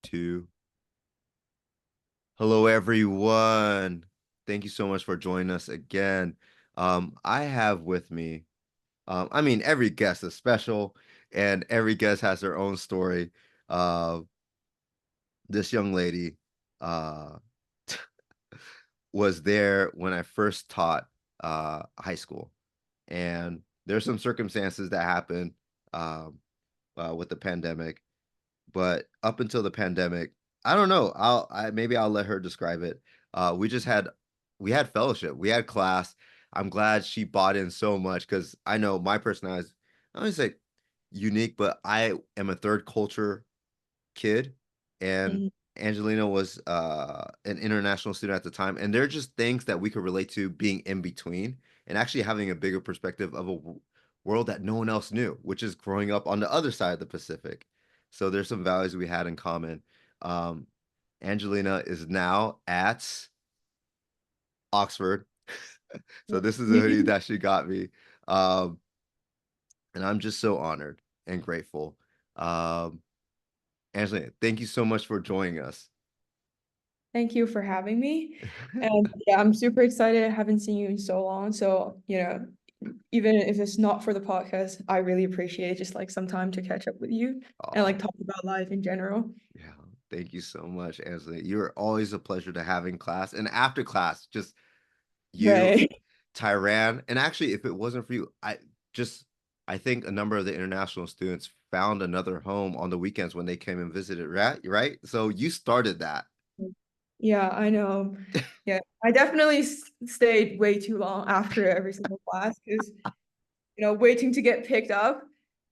Two. Hello, everyone. Thank you so much for joining us again. I have with me, every guest is special, and every guest has their own story. Uh, this young lady uh, was there when I first taught high school, and there's some circumstances that happened um, with the pandemic. But up until the pandemic, I don't know. Maybe I'll let her describe it. We had fellowship, we had class. I'm glad she bought in so much because I know my personality is, I don't say unique, but I am a third culture kid, and Mhm. Angelina was an international student at the time, and there are just things that we could relate to being in between and actually having a bigger perspective of a world that no one else knew, which is growing up on the other side of the Pacific. So there's some values we had in common. Um, Angelina is now at Oxford. So this is a hoodie that she got me. Um, and I'm just so honored and grateful. Um, Angelina, thank you so much for joining us. Thank you for having me. And yeah, I'm super excited. I haven't seen you in so long. So, even if it's not for the podcast, I really appreciate just like some time to catch up with you and like Oh, talk about life in general. yeah. Thank you so much, Angelina. You're always a pleasure to have in class. And after class, just you, Right. Tyran. And actually, if it wasn't for you, just I think a number of the international students found another home on the weekends when they came and visited, right? Right? So you started that. Yeah, I know. Yeah, I definitely stayed way too long after every single class because, waiting to get picked up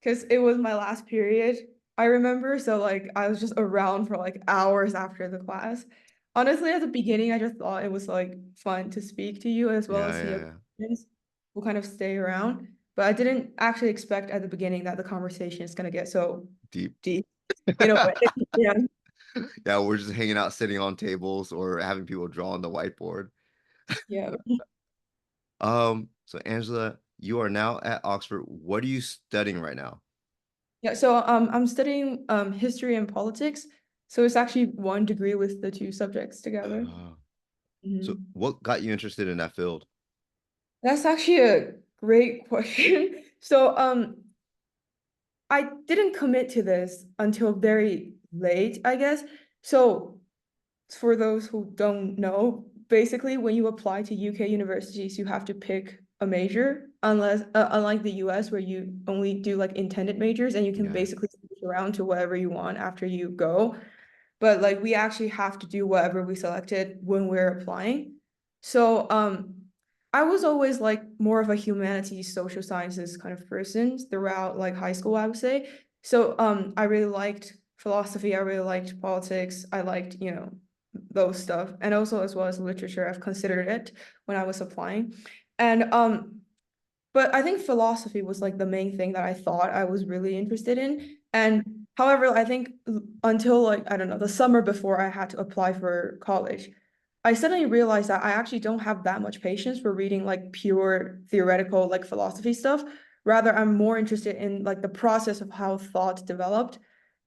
because it was my last period, I remember. So like I was just around for like hours after the class. Honestly, at the beginning, I just thought it was like fun to speak to you as well Yeah, as see yeah, your yeah. questions. We'll kind of stay around. But I didn't actually expect at the beginning that the conversation is gonna get so Deep. deep. But yeah, Yeah, we're just hanging out, sitting on tables or having people draw on the whiteboard. yeah. So Angela, you are now at Oxford. What are you studying right now? Yeah, so I'm studying history and politics. So it's actually one degree with the two subjects together. Uh, so Mhm. what got you interested in that field? That's actually a great question. So I didn't commit to this until very late, I guess. So for those who don't know, basically when you apply to UK universities, you have to pick a major, unlike the US where you only do like intended majors and you can Yeah. basically switch around to whatever you want after you go. But like we actually have to do whatever we selected when we're applying. So I was always like more of a humanities, social sciences kind of person throughout like high school, I would say. So I really liked philosophy, I really liked politics, I liked, those stuff. And also as well as literature, I've considered it when I was applying. And but I think philosophy was like the main thing that I thought I was really interested in. And however, I think until like, I don't know, the summer before I had to apply for college, I suddenly realized that I actually don't have that much patience for reading like pure theoretical like philosophy stuff. Rather, I'm more interested in like the process of how thought developed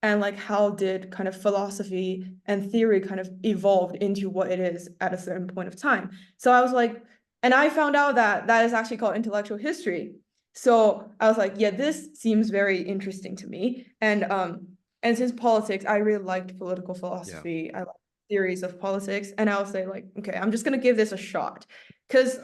and like how did kind of philosophy and theory kind of evolved into what it is at a certain point of time. So I was like, and I found out that that is actually called intellectual history. So I was like, yeah, this seems very interesting to me. And since politics, I really liked political Yeah. philosophy. I like theories of politics. And I'll say, like, okay, I'm just gonna give this a shot. Because,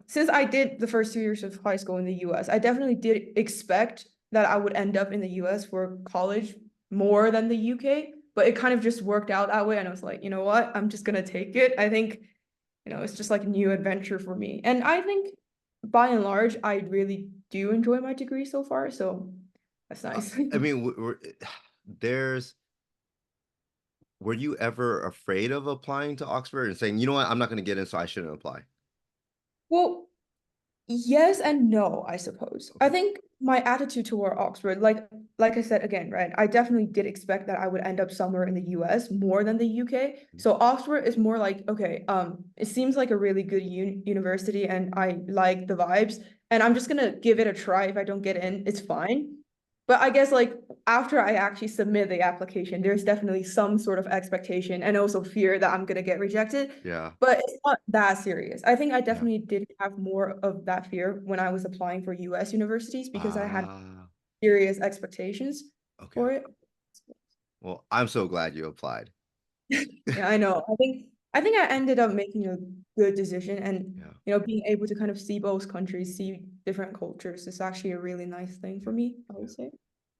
since I did the first 2 years of high school in the US, I definitely did expect that I would end up in the US for college more than the UK. But it kind of just worked out that way. And I was like, you know what? I'm just gonna take it. I think it's just like a new adventure for me. And I think by and large, I really do enjoy my degree so far. So that's Uh, nice. I mean, there's, were you ever afraid of applying to Oxford and saying, you know what, I'm not going to get in, so I shouldn't apply? Well, yes and no, I suppose. I Okay. think my attitude toward Oxford, like I said again, right? I definitely did expect that I would end up somewhere in the US more than the UK. So Oxford is more like, okay, it seems like a really good university and I like the vibes. And I'm just gonna give it a try. If I don't get Yeah. in, it's fine. But I guess like after I actually submit the application, there's definitely some sort of expectation and also fear that I'm gonna get rejected. Yeah. But it's not that serious. I think I Yeah. definitely did have more of that fear when I was applying for US universities because I had Ah, serious expectations okay. for it. Well, I'm so glad you applied. Yeah, I know. I think I ended up making a good decision and Yeah. being able to kind of see both countries, see different cultures is actually a really nice thing Yeah. for me, I Yeah. would say.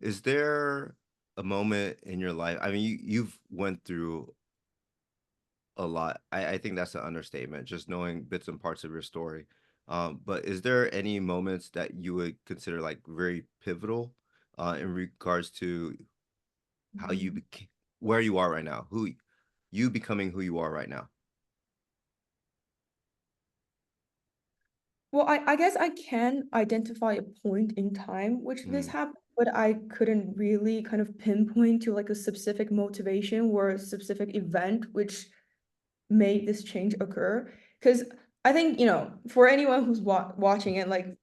Is there a moment in your life? I mean, you've went through a lot. I think that's an understatement, just knowing bits and parts of your story. But is there any moments that you would consider like very pivotal in regards to how you Mhm. became where you are right now, who you becoming who you are right now? Well, I guess I can identify a point in time which this Mm, happened, but I couldn't really kind of pinpoint to like a specific motivation or a specific event which made this change occur. Because I think, for anyone who's watching it, like,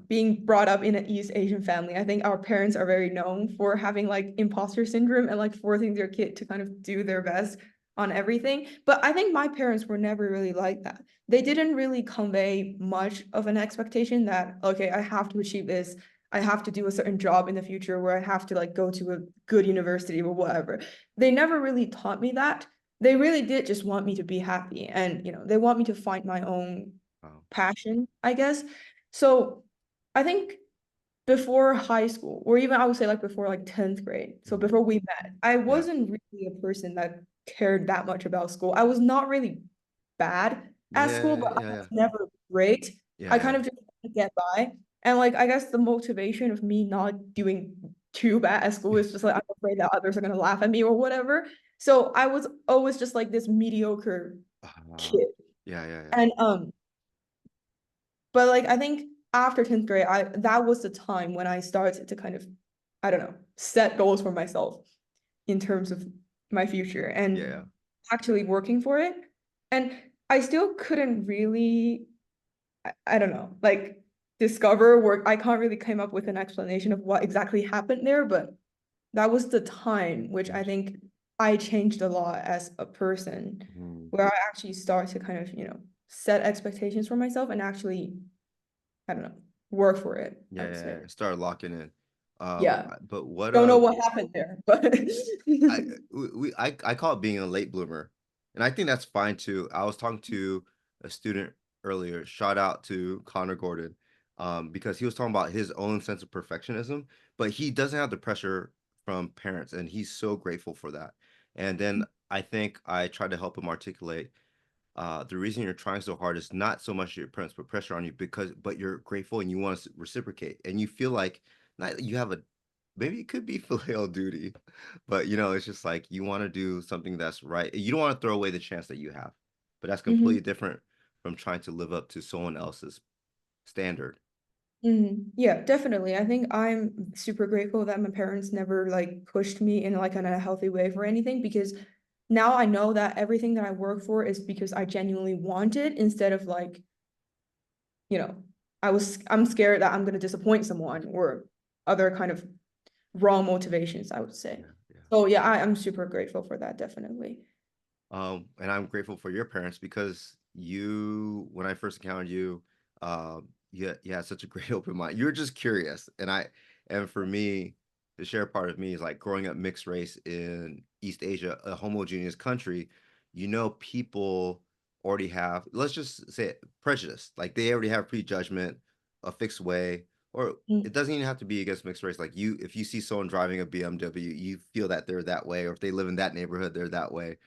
being brought up in an East Asian family, I think our parents are very known for having like imposter syndrome and like forcing their kid to kind of do their best on everything. But I think my parents were never really like that. They didn't really convey much of an expectation that, okay, I have to achieve this. I have to do a certain job in the future where I have to like go to a good university or whatever. They never really taught me that. They really did just want me to be happy and they want me to find my own wow. passion, I guess. So I think before high school, or even I would say like before like 10th grade, so Mhm. before we met, I Yeah. wasn't really a person that cared that much about school. I was not really bad at school, Yeah, but I yeah, was yeah. never great. Yeah, I kind yeah. of just wanted to get by. And like I guess the motivation of me not doing too bad at school is just like I'm afraid that others are gonna laugh at me or whatever. So I was always just like this mediocre Uh, kid. yeah, yeah, yeah. And but like I think after 10th grade, I that was the time when I started to kind of, I don't know, set goals for myself in terms of my future Yeah, yeah. and actually working for it. And I still couldn't really, I don't know, like discover work. I can't really come up with an explanation of what exactly happened there, but that was the time which I Yes. think I changed a lot as a person, Mhm. where I actually start to kind of, set expectations for myself and actually, I don't know, work for it, I Yeah, would yeah, say. yeah. Start locking in. Yeah. But what Don't know what happened there, but I I call it being a late bloomer, and I think that's fine too. I was talking to a student earlier. Shout out to Connor Gordon, because he was talking about his own sense of perfectionism, but he doesn't have the pressure from parents, and he's so grateful for that. And then I think I tried to help him articulate the reason you're trying so hard is not so much your parents put pressure on you because but you're grateful and you want to reciprocate and you feel like not you have a maybe it could be filial duty, but it's just like you want to do something that's right. You don't want to throw away the chance that you have, but that's Mhm, completely different from trying to live up to someone else's standard. mhm. Yeah, definitely. I think I'm super grateful that my parents never like pushed me in like in a healthy way for anything because now I know that everything that I work for is because I genuinely want it instead of like, you know, I'm scared that I'm gonna disappoint someone or other kind of wrong motivations, I would say. Yeah, yeah. So yeah, I'm super grateful for that, definitely. And I'm grateful for your parents because when I first encountered you, you had such a great open mind. You were just curious, and for me, the share part of me is like growing up mixed race in East Asia, a homogeneous country. People already have, let's just say it, prejudice. Like they already have prejudgment, a fixed way, or Mm, it doesn't even have to be against mixed race. Like if you see someone driving a BMW, you feel that they're that way, or if they live in that neighborhood, they're that way.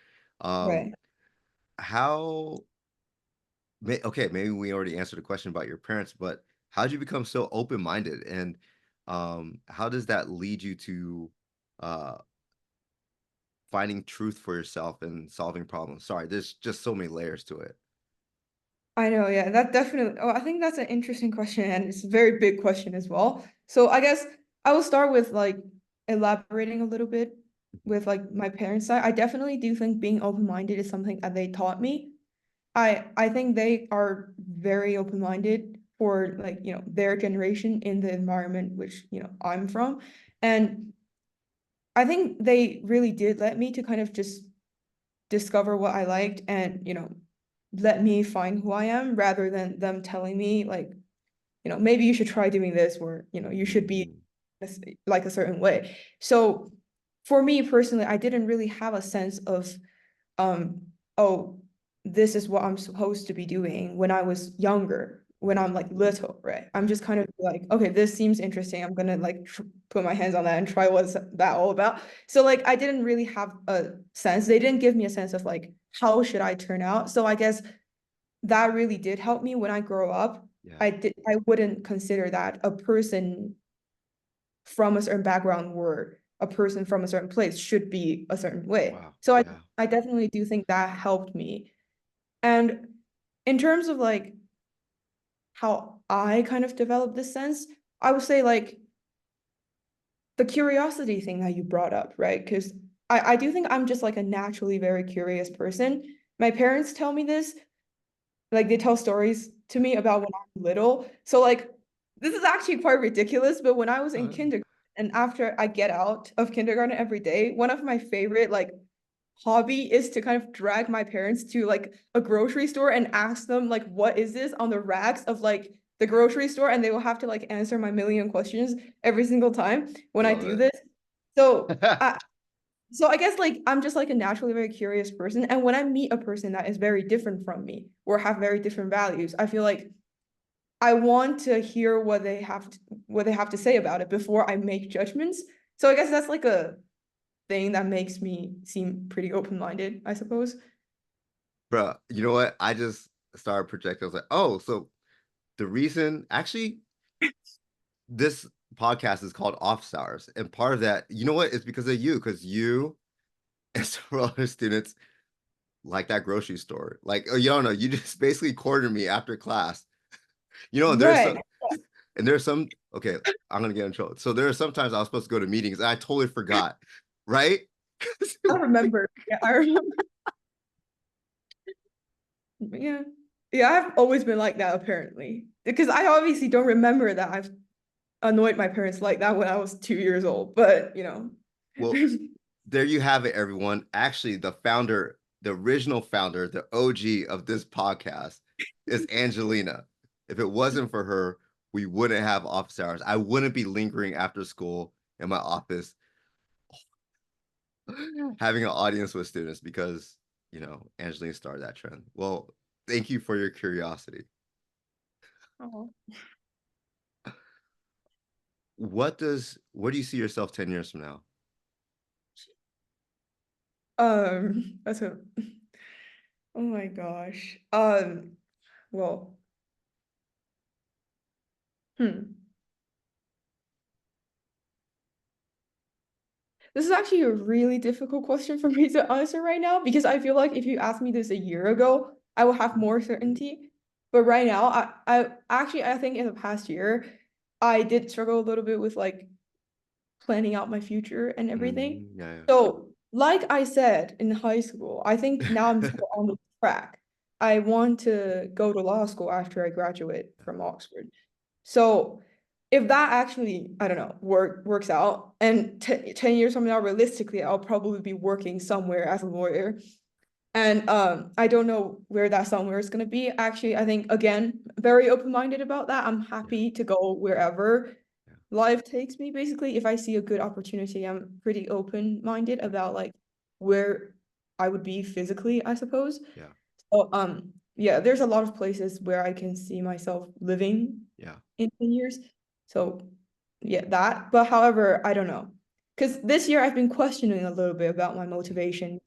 um, right. how okay, maybe we already answered the question about your parents, but how did you become so open-minded and how does that lead you to uh finding truth for yourself and solving problems? Sorry, there's just so many layers to it. I know, yeah, that definitely. Oh, I think that's an interesting question, and it's a very big question as well. So I guess I will start with like elaborating a little bit with like my parents' side. I definitely do think being open-minded is something that they taught me. I think they are very open-minded for like, their generation in the environment which, I'm from. And I think they really did let me to kind of just discover what I liked and, let me find who I am rather than them telling me like, maybe you should try doing this or, you should be Mm, like a certain way. So for me personally, I didn't really have a sense of, um, oh, this is what I'm supposed to be doing when I was younger, when right. I'm like little, right? I'm Yeah. just kind of like, okay, this seems interesting. I'm gonna like put my hands on that and try what's that all about. So like I didn't really have a sense. They didn't give me a sense of like how should I turn out. So I guess that really did help me when I grow up. Yeah. I wouldn't consider that a person from a certain background or a person from a certain place should be a certain way. Wow. So Yeah. I definitely do think that helped me. And in terms of like how I kind of developed this sense, I would say like the curiosity thing that you brought up, right? Because I do think I'm just like a naturally very curious person. My parents tell me this, like they tell stories to me about when I'm little. So like this is actually quite ridiculous, but when I was in Uh, kindergarten and after I get out of kindergarten every day, one of my favorite like hobby is to kind of drag my parents to like a grocery store and ask them like what is this on the racks of like the grocery store and they will have to like answer my million questions every single time when I love do it. this. So I guess like I'm just like a naturally very curious person. And when I meet a person that is very different from me or have very different values, I feel like I want to hear what they have to say about it before I make judgments. So I guess that's like a thing that makes me seem pretty open-minded, I suppose. Bro, you know what? I just started projecting. I was like, oh, so the reason actually this podcast is called Office Hours. And part of that, you know what? It's because of you, because you and several other students like that grocery store. Like, oh, you don't know, you just basically cornered me after class. You know, there's Right. some and there's some okay, I'm gonna get in trouble. So there are sometimes I was supposed to go to meetings and I totally forgot, right? I remember. Yeah, I remember. Yeah. Yeah, I've always been like that apparently. Because I obviously don't remember that I've annoyed my parents like that when I was 2 years old, but Well, there you have it, everyone. Actually, the founder, the original founder, the OG of this podcast is Angelina. If it wasn't for her, we wouldn't have office hours. I wouldn't be lingering after school in my office having an audience with students because, Angelina started that trend. Well, thank you for your curiosity. Oh. Where do you see yourself 10 years from now? That's a oh my gosh. Well, hmm. This is actually a really difficult question for me to answer right now because I feel like if you asked me this a year ago, I will have more certainty. But right now, I think in the past year, I did struggle a little bit with like planning out my future and everything. Yeah, yeah, So, like I said in high school, I think now I'm still on the track. I want to go to law school after I graduate yeah, from Oxford. So if that actually, I don't know, works out, and 10 years from now, realistically, I'll probably be working somewhere as a lawyer. And I don't know where that somewhere is going to be. Actually, I think again, very open-minded about that. I'm yeah, happy to go wherever yeah, life takes me. Basically, if I see a good opportunity, I'm pretty open-minded yeah, about like where I would be physically, I suppose. yeah, So yeah, there's a lot of places where I can see myself living yeah. in 10 years. So yeah, that. But however, I don't know. Because this year I've been questioning a little bit about my Mm, motivation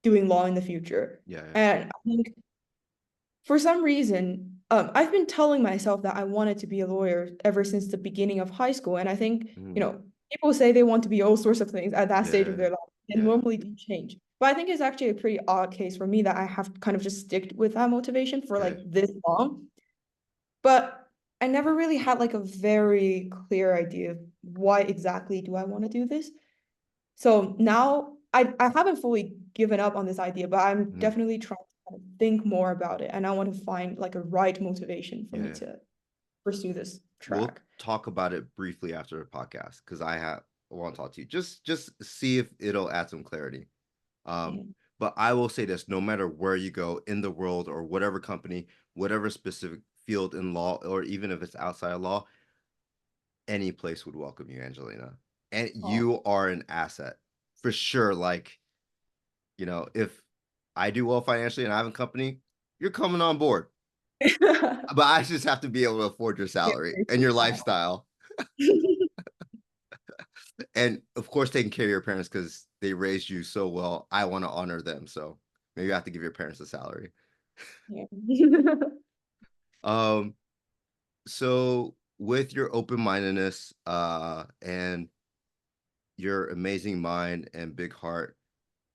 doing law in the future. yeah, yeah. And I think for some reason, I've been telling myself that I wanted to be a lawyer ever since the beginning of high school. And I think, Mm, people say they want to be all sorts of things at that stage of yeah, their life. They yeah. normally do change. But I think it's actually a pretty odd case for me that I have kind of just sticked with that motivation for like Okay. this long. But I never really had like a very clear idea of why exactly do I want to do this. So now I haven't fully given up on this idea, but I'm Mm, definitely trying to kind of think more about it. And I want to find like a right motivation for yeah, me yeah. to. pursue this We'll track. talk about it briefly after the podcast because I want to talk to you. Just see if it'll add some clarity. Um, Mhm. but I will say this: no matter where you go in the world or whatever company, whatever specific field in law, or even if it's outside of law, any place would welcome you, Angelina. And Oh. you are an asset for sure. Like, if I do well financially and I have a company, you're coming on board. But I just have to be able to afford your Yeah, salary very and your versatile. lifestyle. And of course, taking care of your parents because they raised you so well. I want to honor them. So maybe I have to give your parents a salary. Yeah. Um, so with your open-mindedness, and your amazing mind and big heart,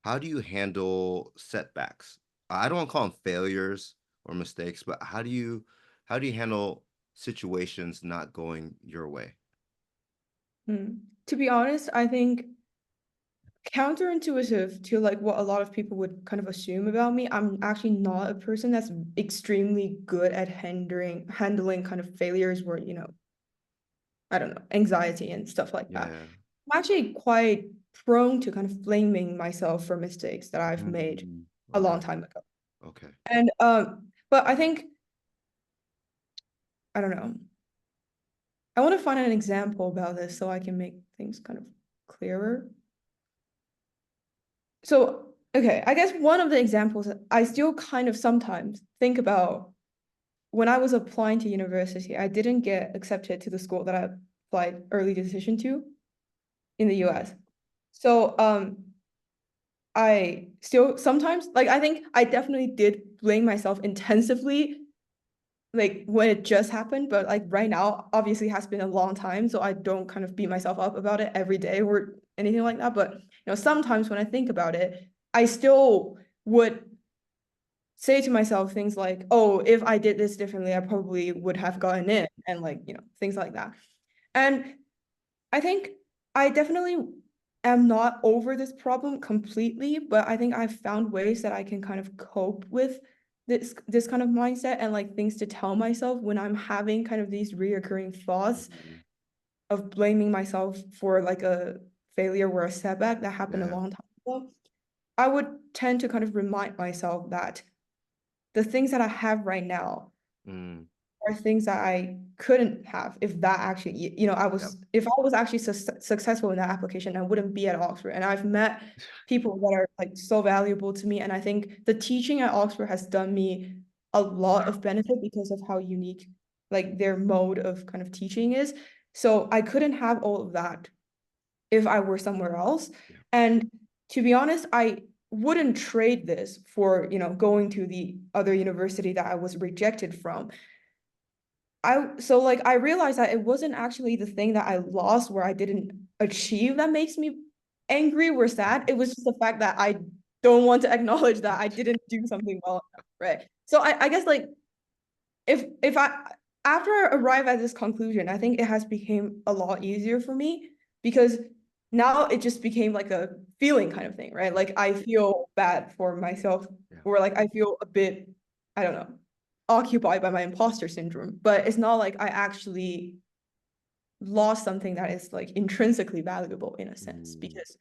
how do you handle setbacks? I don't want to call them failures or mistakes, but how do you handle situations not going your way? Mm. To be honest, I think counterintuitive to like what a lot of people would kind of assume about me, I'm actually not a person that's extremely good at handling kind of failures where, I don't know, anxiety and stuff like that. Yeah. I'm actually quite prone to kind of blaming myself for mistakes that I've made a Okay. long time ago. Okay. And but I think I don't know. I want to find an example about this so I can make things kind of clearer. So, okay, I guess one of the examples that I still kind of sometimes think about when I was applying to university, I didn't get accepted to the school that I applied early decision to in the Okay. US. So, I still sometimes like I think I definitely did blame myself intensively like when it just happened, but like right now obviously has been a long time, so I don't kind of beat myself up about it every day or anything like that. But sometimes when I think about it, I still would say to myself things like, oh, if I did this differently, I probably would have Yeah. gotten in and like, things like that. And I think I definitely am not over this problem completely, but I think I've found ways that I can kind of cope with this kind of mindset and like things to tell myself when I'm having kind of these reoccurring thoughts Mhm. of blaming myself for like a failure or a setback that happened a Yeah. long time ago. I would tend to kind of remind myself that the things that I have right now Mm. are things that I couldn't have if that actually, Yep. if I was actually successful in that application, I wouldn't be at Oxford. And I've met people that are like so valuable to me. And I think the teaching at Oxford has done me a lot of benefit because of how unique like their mode of kind of teaching is. So I couldn't have all of that if I were somewhere else. Yeah. And to be honest, I wouldn't trade this for, going to the other university that I was rejected from. I realized that it wasn't actually the thing that I lost where I didn't achieve that makes me angry or sad. It was just the fact that I don't want to acknowledge that I didn't do something well enough, right? So I guess like if I after I arrive at this conclusion, I think it has become a lot easier for me because now it just became like a feeling kind of thing, right? Like I feel bad for myself Yeah. or like I feel a bit, I don't know, occupied by my imposter syndrome, but it's not like I actually lost something that is like intrinsically valuable in a sense Mm. because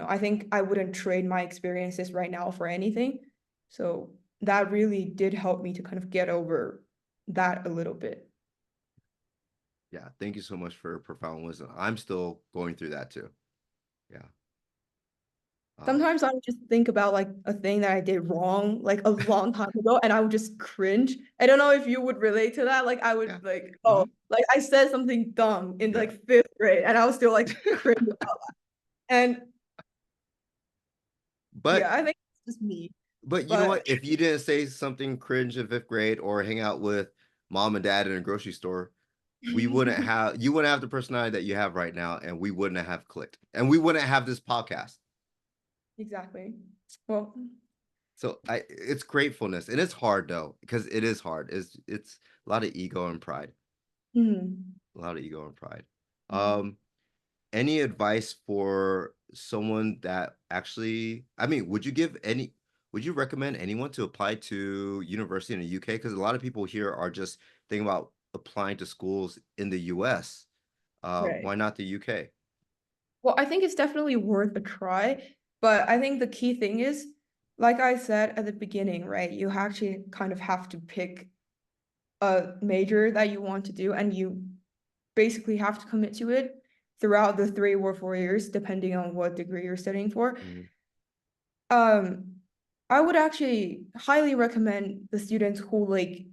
I think I wouldn't trade my experiences right now for anything. So that really did help me to kind of get over that a little bit. Yeah. Thank you so much for profound wisdom. I'm still going through that too. Yeah. Uh, Sometimes I would just think about like a thing that I did wrong like a long time ago and I would just cringe. I don't know if you would relate to that. Like I yeah. would like, oh, Hmm. like I said something dumb in Yeah. like fifth grade and I was still like cringe about that. And But yeah, I think it's just me. but you know But what? If you didn't say something cringe in fifth grade or hang out with mom and dad in a grocery store, you wouldn't have the personality that you have right now, and we wouldn't have clicked, and we wouldn't have this podcast. exactly. Well, So it's gratefulness, and it's hard though because it is hard. It's a lot of ego and pride, mhm. a lot of ego and pride. Um, any advice for someone that actually, I mean, would you recommend anyone to apply to university in the UK? Because a lot of people here are just thinking about applying to schools in the US. Right. Why not the UK? Well, I think it's definitely worth a try, but I think the key thing is, like I said at the beginning, right? You actually kind of have to pick a major that you want to do, and you basically have to commit to it throughout the 3 or 4 years, depending on what degree you're studying for. Mhm. Um, I would actually highly recommend the students who like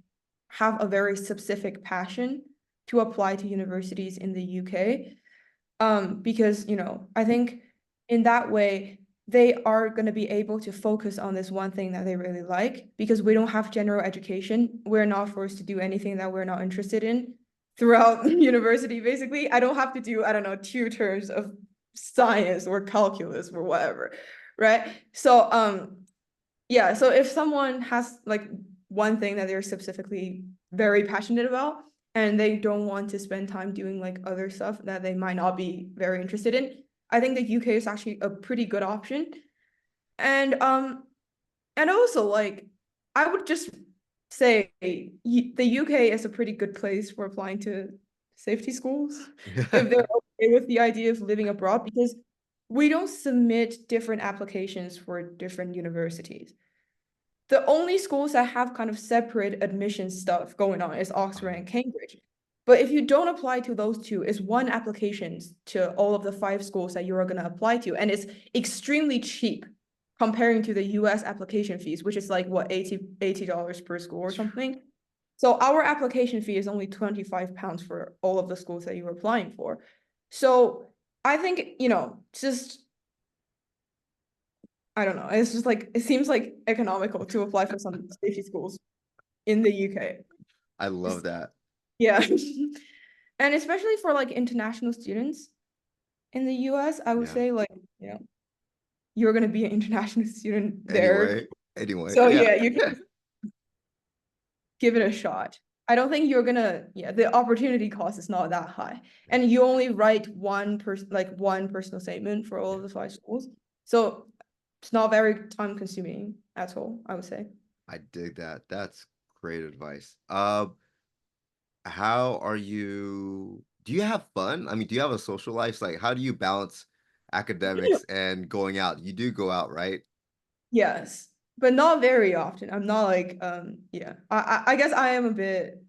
have a very specific passion to apply to universities in the UK. Because I think in that way they are going to be able to focus on this one thing that they really like, because we don't have general education. We're not forced to do anything that we're not interested in throughout university. Basically, I don't have to do, I don't know, 2 terms of science or calculus or whatever, right? So yeah, so if someone has like one thing that they're specifically very passionate about, and they don't want to spend time doing like other stuff that they might not be very interested in, I think the UK is actually a pretty good option. And also like I would just say the UK is a pretty good place for applying to safety schools if they're okay with the idea of living abroad, because we don't submit different applications for different universities. The only schools that have kind of separate admission stuff going on is Oxford and Cambridge. But if you don't apply to those two, it's one application to all of the 5 schools that you are going to apply to. And it's extremely cheap comparing to the US application fees, which is like what, $80 per school or something. So our application fee is only £25 for all of the schools that you're applying for. So I think, just I don't know. It's just like it seems like economical to apply for some safety schools in the UK. I love that. Yeah. And especially for like international students in the US, I would Yeah. say like, you know, you're gonna be an international student there. Anyway, anyway, So yeah. yeah, you can give it a shot. I don't think you're gonna, yeah, the opportunity cost is not that high. Yeah. And you only write one personal statement for all Yeah. of the 5 schools. So it's not very time consuming at all, I would say. I dig that. That's great advice. How are you? Do you have fun? I mean, do you have a social life? Like, how do you balance academics and going out? You do go out, right? Yes, but not very often. I'm not like yeah. I guess I am a bit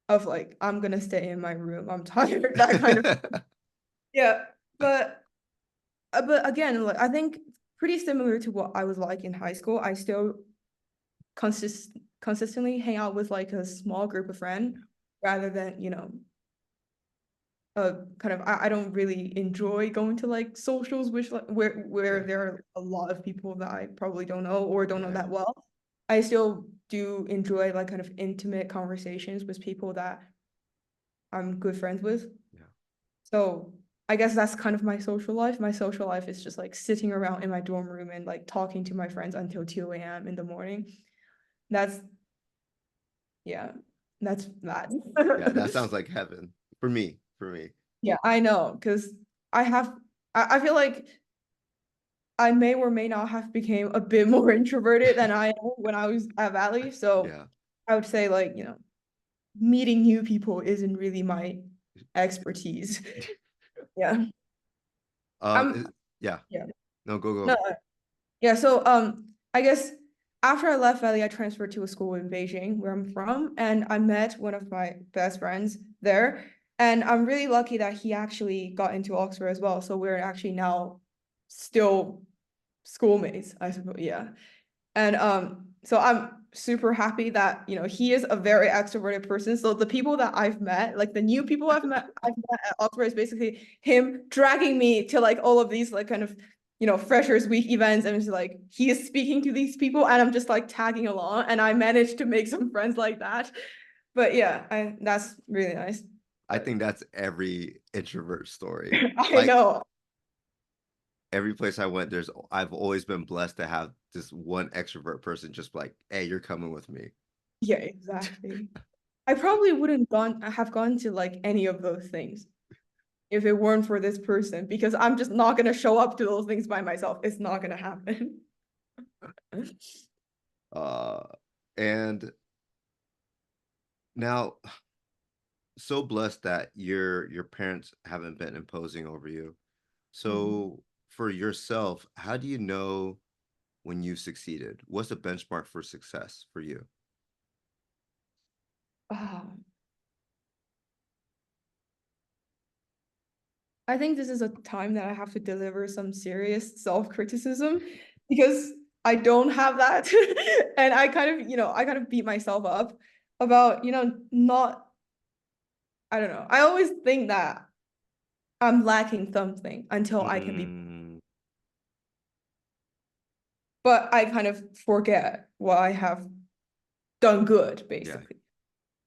of like I'm gonna stay in my room. I'm tired. That kind of yeah. But again, like I think pretty similar to what I was like in high school. I still consistently hang out with like a small group of friends rather than kind of I don't really enjoy going to like socials which like where Yeah, there are a lot of people that I probably don't know or don't know yeah, that well. I still do enjoy like kind of intimate conversations with people that I'm good friends with. yeah. So I guess that's kind of my social life. My social life is just like sitting around in my dorm room and like talking to my friends until 2 a.m. in the morning. That's yeah, that's that. Yeah, that sounds like heaven for me. For me. Yeah, I know, because I have I feel like I may or may not have became a bit more introverted than I am when I was at Valley. So Yeah. I would say like, meeting new people isn't really my expertise. Yeah. I'm Yeah. yeah. No, go No, go. yeah, so I guess after I left Valley, I transferred to a school in Beijing where I'm from, and I met one of my best friends there. And I'm really lucky that he actually got into Oxford as well. So we're actually now still schoolmates, I suppose. Yeah. And so I'm super happy that, he is a very extroverted person. So the people that I've met, like the new people I've met at Oxford is basically him dragging me to like all of these like kind of, freshers week events, and it's like he is speaking to these people and I'm just like tagging along, and I managed to make some friends like that. But yeah, that's really nice. I But think that's every introvert story. I Like know. every place I went, I've always been blessed to have this one extrovert person just like, hey, you're coming with me. Yeah, exactly. I probably wouldn't have gone to like any of those things if it weren't for this person, because I'm just not gonna show up to those things by myself. It's not gonna happen. Uh and now so blessed that your parents haven't been imposing over you. Mm. So for yourself, how do you know when you've succeeded? What's the benchmark for success for you? Ah, I think this is a time that I have to deliver some serious self-criticism because I don't have that. And I kind of, I kind of beat myself up about, not, I don't know. I always think that I'm lacking something until I can be, Mm, but I kind of forget what I have done good, yeah. basically.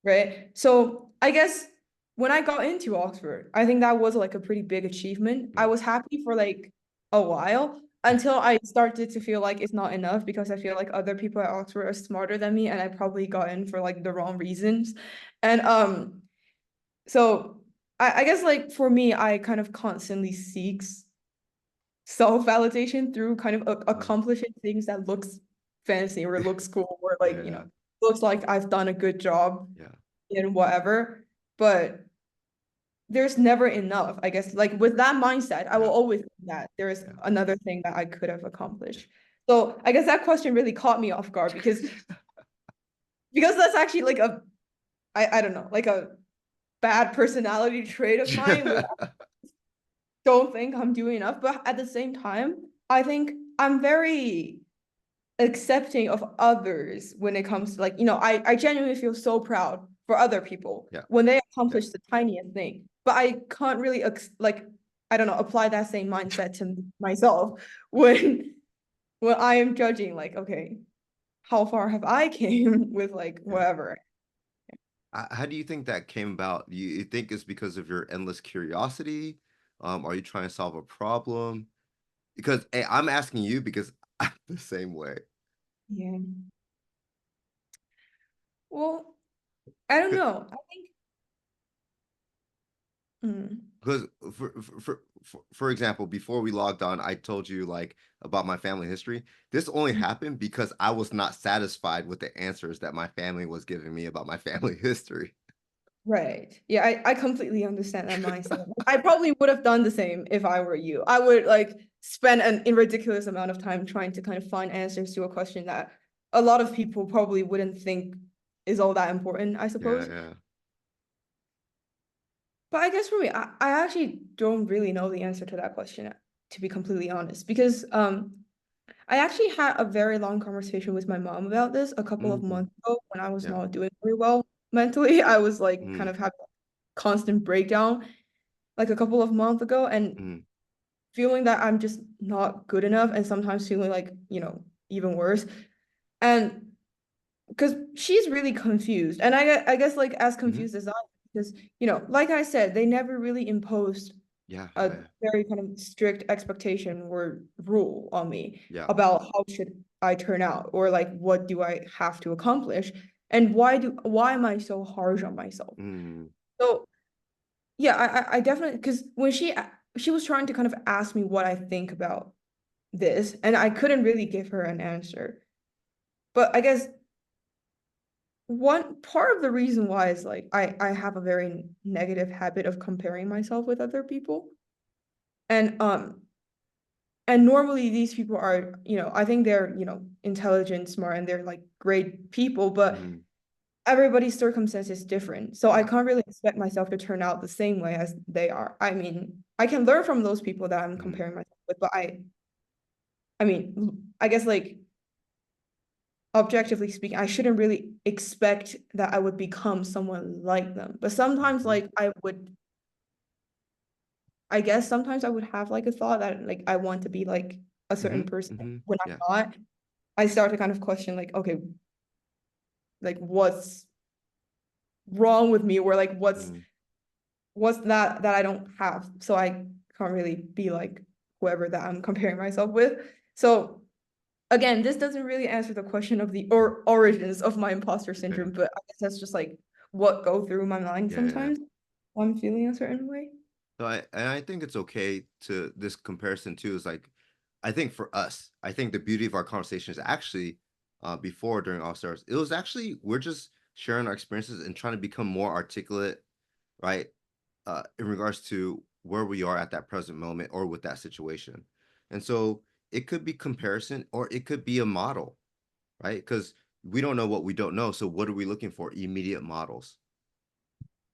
Right? So I guess when I got into Oxford, I think that was like a pretty big achievement. I Mm. was happy for like a while until I started to feel like it's not enough because I feel like other people at Oxford are smarter than me and I probably got in for like the wrong reasons. And so I guess like for me, I kind of constantly seeks self-validation through kind of Mm. accomplishing things that looks fancy or looks cool or like, Yeah, looks like I've done a good job yeah, in whatever. But there's never enough, I guess. Like with that mindset, I will yeah, always think that there is yeah, another thing that I could have yeah. accomplished. So I guess that question really caught me off guard because that's actually like I don't know, like a bad personality trait of mine where I don't think I'm doing enough. But at the same time, I think I'm very accepting of others when it comes to like, I genuinely feel so proud for other people Yeah, when they yeah, accomplish the tiniest thing. But I can't really like, I don't know, apply that same mindset to myself when I am judging like, okay, how far have I came with like yeah. whatever? How do you think that came about? You think it's because of your endless curiosity? Are you trying to solve a problem? Because hey, I'm asking you because I'm the same way. Yeah. Well, I don't know. I think mm, Because for example, before we logged on, I told you like about my family history. This only happened because I was not satisfied with the answers that my family was giving me about my family history. right. Yeah, I completely understand that mindset. I probably would have done the same if I were you. I would like spend an ridiculous amount of time trying to kind of find answers to a question that a lot of people probably wouldn't think is all that important, I Yeah, suppose. yeah. But I guess for me, I actually don't really know the answer to that question, to be completely honest, because I actually had a very long conversation with my mom about this a couple of Mm, months ago when I was yeah. not doing very well mentally. I was like kind Mm, of having constant breakdown like a couple of months ago and mm, feeling that I'm just not good enough and sometimes feeling like, even worse. And because she's really confused. And I guess like as hmm. confused as I am, because, like I said, they never really imposed Yeah, a yeah, very kind of strict expectation or rule on me yeah. about how should I turn out or like what do I have to accomplish and why am I so harsh on myself? Mm, So yeah, I definitely because when she was trying to kind of ask me what I think about this, and I couldn't really give her an answer. But I guess one part of the reason why is like I have a very negative habit of comparing myself with other people. And normally these people are, I think they're, intelligent, smart, and they're like great people, but mm, everybody's circumstance is different. So I yeah. can't really expect myself to turn out the same way as they are. I mean, I can learn from those people that I'm Mm, comparing myself with, but I mean, I guess like objectively speaking, I shouldn't really expect that I would become someone like them. But sometimes mhm, like I guess sometimes I would have like a thought that like I want to be like a certain mhm, person mhm. when I'm Yeah. not. I start to kind of question like, okay, like what's wrong with me or like Mm, what's that I don't have. So I can't really be like whoever that I'm comparing myself with. So again, this doesn't really answer the question of the origins of my imposter okay. syndrome, but I guess that's just like what go through my mind Yeah, yeah, yeah. sometimes when I'm feeling a certain way. So I think it's okay to this comparison too is like I think for us, I think the beauty of our conversation is actually before during All Stars, it was actually we're just sharing our experiences and trying to become more articulate right? In regards to where we are at that present moment or with that situation. And so it could be comparison or it could be a model, right? Because we don't know what we don't know. So what are we looking for? Immediate models.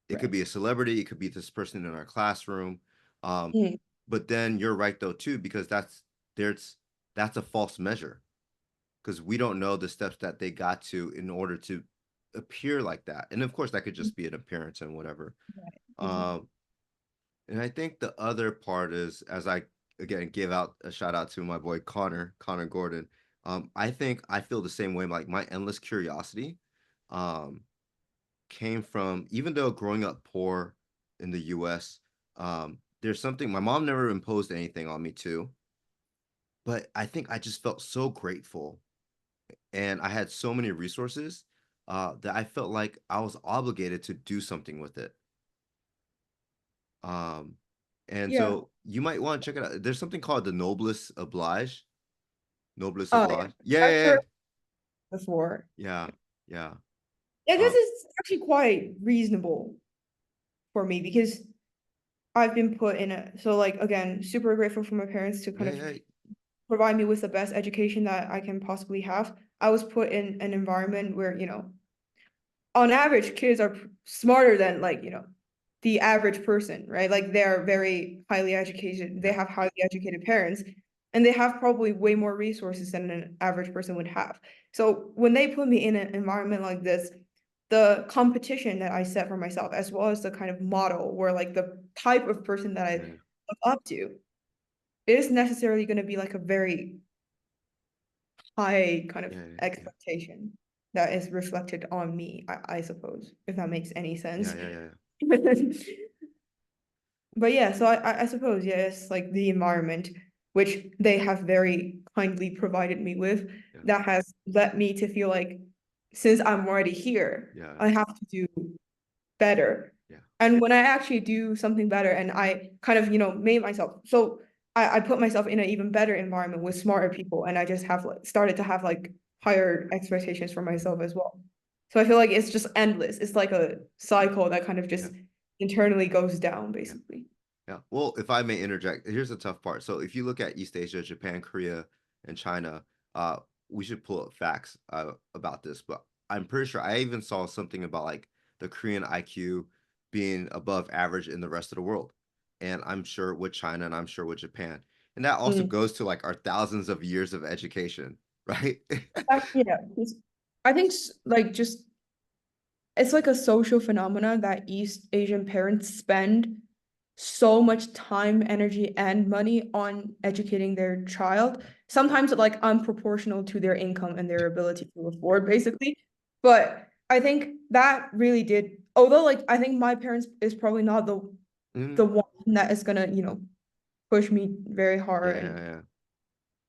It could Right. be a celebrity, it could be this person in our classroom. Um, Mm, but then you're right though too, because there's that's a false measure because we don't know the steps that they got to in order to appear like that. And of course, that could mm, just be an appearance and whatever. right. Mhm. Um, and I think the other part is, as I again give out a shout out to my boy Connor Gordon. I think I feel the same way. Like my endless curiosity um, came from, even though growing up poor in the U.S., there's something my mom never imposed anything on me too, but I think I just felt so grateful and I had so many resources that I felt like I was obligated to do something with it. Um, and Yeah. so you might want to check it out. There's something called the Noblesse Oblige. Noblesse Oh yeah. Oblige. Yeah, I've yeah, heard before. yeah, yeah, I yeah. guess it's actually quite reasonable for me because I've been put in a so like again, super grateful for my parents to kind Yeah, of yeah, provide me with the best education that I can possibly have. I was put in an environment where, on average, kids are smarter than like, the average person, right? Like they're very highly educated, they yeah, have highly educated parents, and they have probably way more resources than an average person would have. So when they put me in an environment like this, the competition that I set for myself, as well as the kind of model or like the type of person that I yeah, look up to, is necessarily going to be like a very high kind of yeah, yeah, expectation that is reflected on me, I suppose, if that makes any yeah, sense. yeah, yeah, yeah, But yeah, so I suppose, yes, like the environment, which they have very kindly provided me with, yeah, that has led me to feel like since I'm already here, yeah, I have to do better. yeah, And when I actually do something better and I kind of, made myself, so I put myself in an even better environment with smarter people and I just have like started to have like higher expectations for myself as well. So I feel like it's just endless. It's like a cycle that kind of yeah, just internally goes down, yeah. basically. Yeah. Well, if I may interject, here's the tough part. So if you look at East Asia, Japan, Korea, and China, we should pull up facts about this. But I'm pretty sure I even saw something about like the Korean IQ being above average in the rest of the world. And I'm sure with China and I'm sure with Japan. And that also Mm. goes to like our thousands of years of education, right? Yeah, I think like just it's like a social phenomena that East Asian parents spend so much time, energy, and money on educating their child. Sometimes like unproportional to their income and their ability to afford, basically. But I think that really did, although like I think my parents is probably not the Mm, one that is gonna, push me very yeah, hard yeah, and yeah,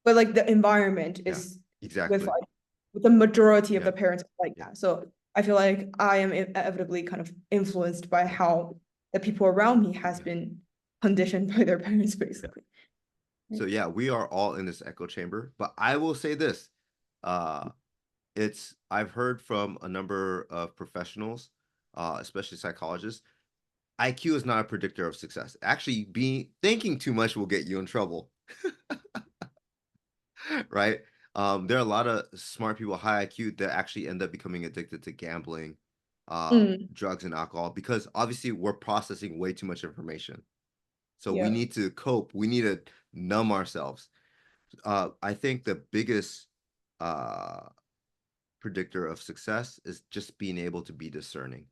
but like the environment yeah, is with exactly. like with the majority of Yeah, the parents like yeah, that. So I feel like I am inevitably kind of influenced by yeah, how the people around me has yeah, been conditioned by their parents, yeah. basically. So yeah, we are all in this echo chamber. But I will say this. Uh, It's I've heard from a number of professionals, especially psychologists. IQ is not a predictor of success. Actually, being thinking too much will get you in trouble, right? There are a lot of smart people, high IQ, that actually end up becoming addicted to gambling, Mm, drugs, and alcohol because obviously we're processing way too much information. So we yeah. need to cope. We need to numb ourselves. I think the biggest uh, predictor of success is just being able to be discerning,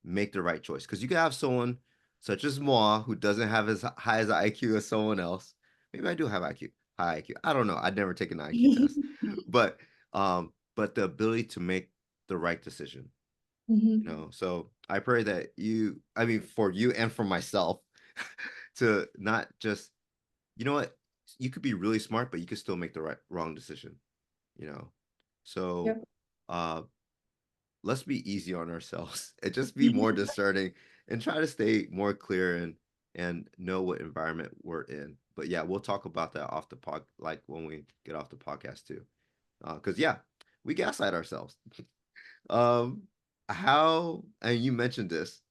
make the right choice. Because you can have someone such as moi who doesn't have as high as IQ as someone else. Maybe I do have IQ, high IQ. I don't know. I'd never taken an IQ test, but the ability to make the right decision. Mhm. So I pray that I mean, for you and for myself, to not just, you know what, you could be really smart, but you could still make the wrong decision. You know, so Yep. uh let's be easy on ourselves and just be more discerning and try to stay more clear and know what environment we're in. But yeah, we'll talk about that off the pod, like when we get off the podcast too. Because yeah, we gaslight ourselves. um, how and you mentioned this.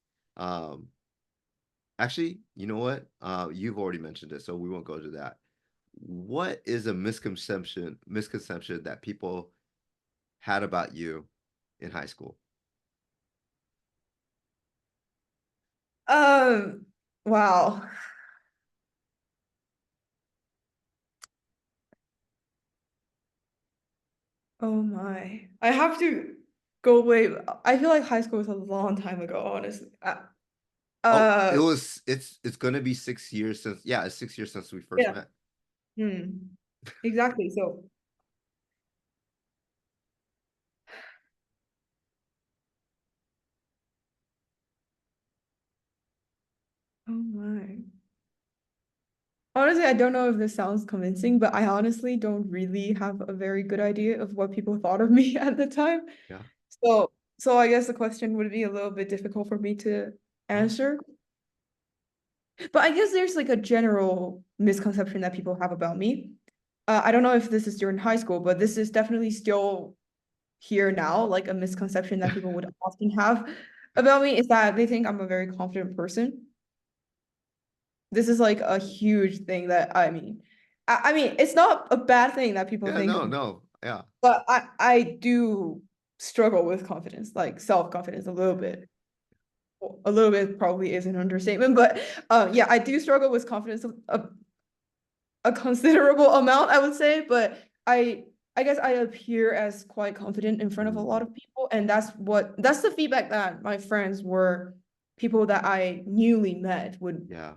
Actually, you know what? You've already mentioned it, so we won't go to that. What is a misconception that people had about you in high school? Um, wow. Oh my. I have to go way. I feel like high school was a long time ago, honestly. Oh, Uh, it's gonna be 6 years since, yeah, it's 6 years since we first yeah. met. Hmm. Exactly. So, oh my. Honestly, I don't know if this sounds convincing, but I honestly don't really have a very good idea of what people thought of me at the time. Yeah. So, so I guess the question would be a little bit difficult for me to Oh, answer. But I guess there's like a general misconception that people have about me. I don't know if this is during high school, but this is definitely still here now, like a misconception that people would often have about me is that they think I'm a very confident person. This is like a huge thing that I mean, it's not a bad thing that people yeah, think no, of, no, yeah. but I do struggle with confidence, like self-confidence a little bit. Well, a little bit probably is an understatement, but yeah, I do struggle with confidence a considerable amount, I would say, but I guess I appear as quite confident in front of a lot Mm, of people, and that's the feedback that my friends were people that I newly met would yeah,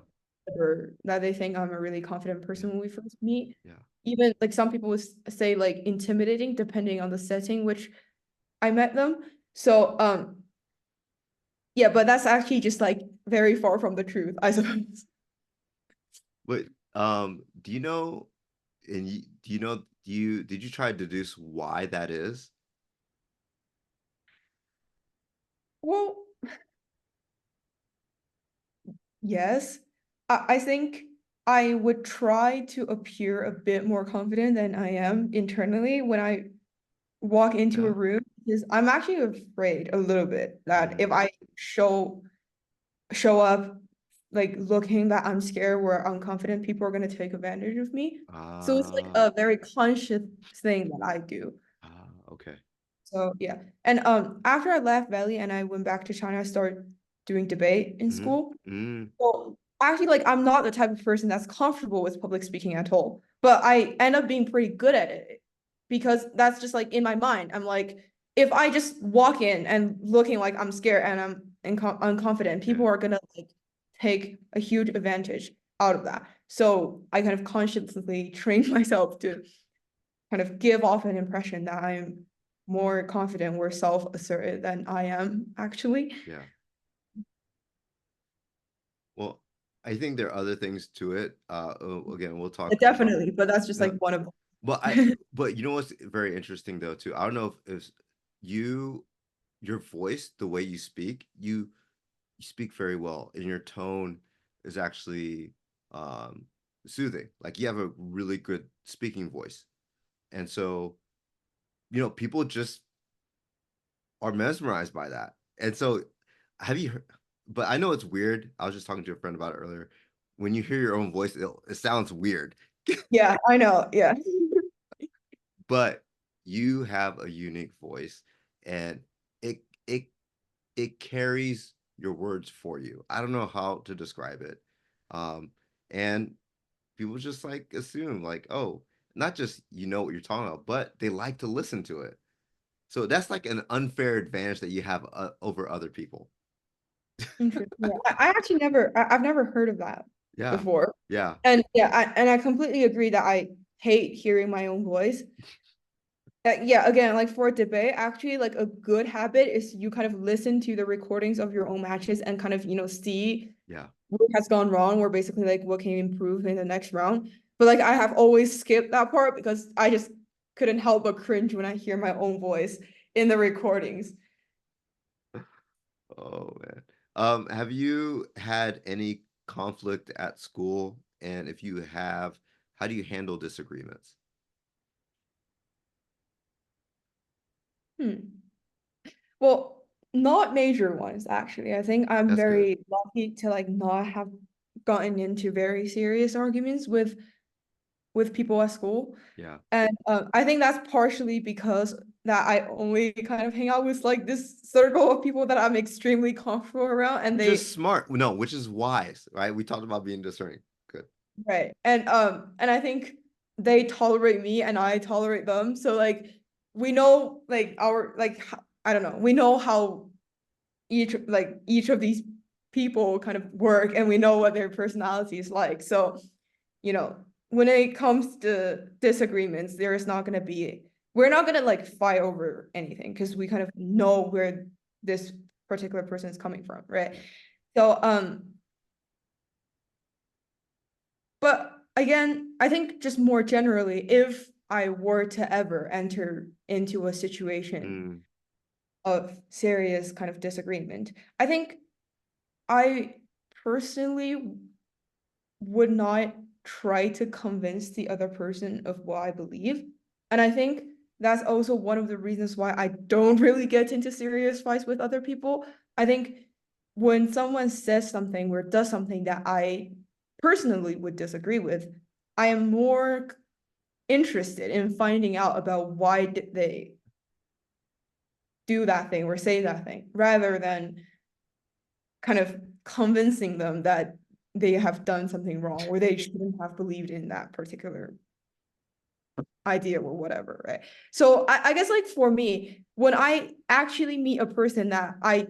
or that they think I'm a really confident yeah, person when we first meet. yeah. Even like some people would say like intimidating depending on the setting which I met them. So yeah, but that's actually just like very far from the truth, I suppose. But do you know, do you know, did you try to deduce why that is? Well, yes. I think I would try to appear a bit more confident than I am internally when I walk into a Yeah. room because I'm actually afraid a little bit that if Mm, I show up like looking that I'm scared or unconfident, people are gonna take advantage of me. So it's like ah, a very conscious thing that I do. okay. So yeah. And after I left Valley and I went back to China, I started doing debate in Mm, school. mm, Well, actually, like I'm not the type of person that's comfortable with public speaking at all, but I end up being pretty good at it because that's just like in my mind. I'm like, if I just walk in and looking like I'm scared and I'm unconfident, yeah, people are gonna like take a huge advantage out of that. So I kind of consciously trained myself to kind of give off an impression that I'm more confident or self-assertive than I am actually. yeah. Well, I think there are other things to it. Again, we'll talk about. Definitely, but that's just Uh, like one of but I, them. but you know what's very interesting though too. I don't know if you, your voice, the way you speak very well, and your tone is actually um soothing. Like you have a really good speaking voice, and so people just are mesmerized by that. And so, have you heard? But I know it's weird. I was just talking to a friend about it earlier. When you hear your own voice, it sounds weird, Yeah, I know. Yeah. but you have a unique voice, and it it it carries your words for you. I don't know how to describe it. And people just like assume like, oh, not just you know what you're talking about, but they like to listen to it. So that's like an unfair advantage that you have over other people. Interesting. Yeah. I actually I've never heard of that Yeah. before. Yeah. And yeah, and I completely agree that I hate hearing my own voice. Yeah, again, like for a debate, actually, like a good habit is you kind of listen to the recordings of your own matches and kind of, see Yeah. what has gone wrong or basically like what can you improve in the next round. But like I have always skipped that part because I just couldn't help but cringe when I hear my own voice in the recordings. Oh man. Have you had any conflict at school? And if you have, how do you handle disagreements? Hmm. Well, Not major ones, actually. I think I'm That's good. very lucky to like not have gotten into very serious arguments with people at school. Yeah. And I think that's partially because that I only kind of hang out with like this circle of people that I'm extremely comfortable around, and Which is they smart. No, which is wise, right? We talked about being discerning. Good. right. And I think they tolerate me and I tolerate them. So like we know like our like I don't know, we know how each of these people kind of work, and we know what their personality is like. So, you know, when it comes to disagreements, there is not going to be, we're not going to like fight over anything because we kind of know where this particular person is coming from, right? Yeah. So, but again, I think just more generally, if I were to ever enter into a situation Mm, of serious kind of disagreement, I think I personally would not try to convince the other person of what I believe. And I think that's also one of the reasons why I don't really get into serious fights with other people. I think when someone says something or does something that I personally would disagree with, I am more interested in finding out about why did they do that thing or say that thing rather than kind of convincing them that they have done something wrong or they shouldn't have believed in that particular idea or whatever, right? So I guess like for me, when I actually meet a person that I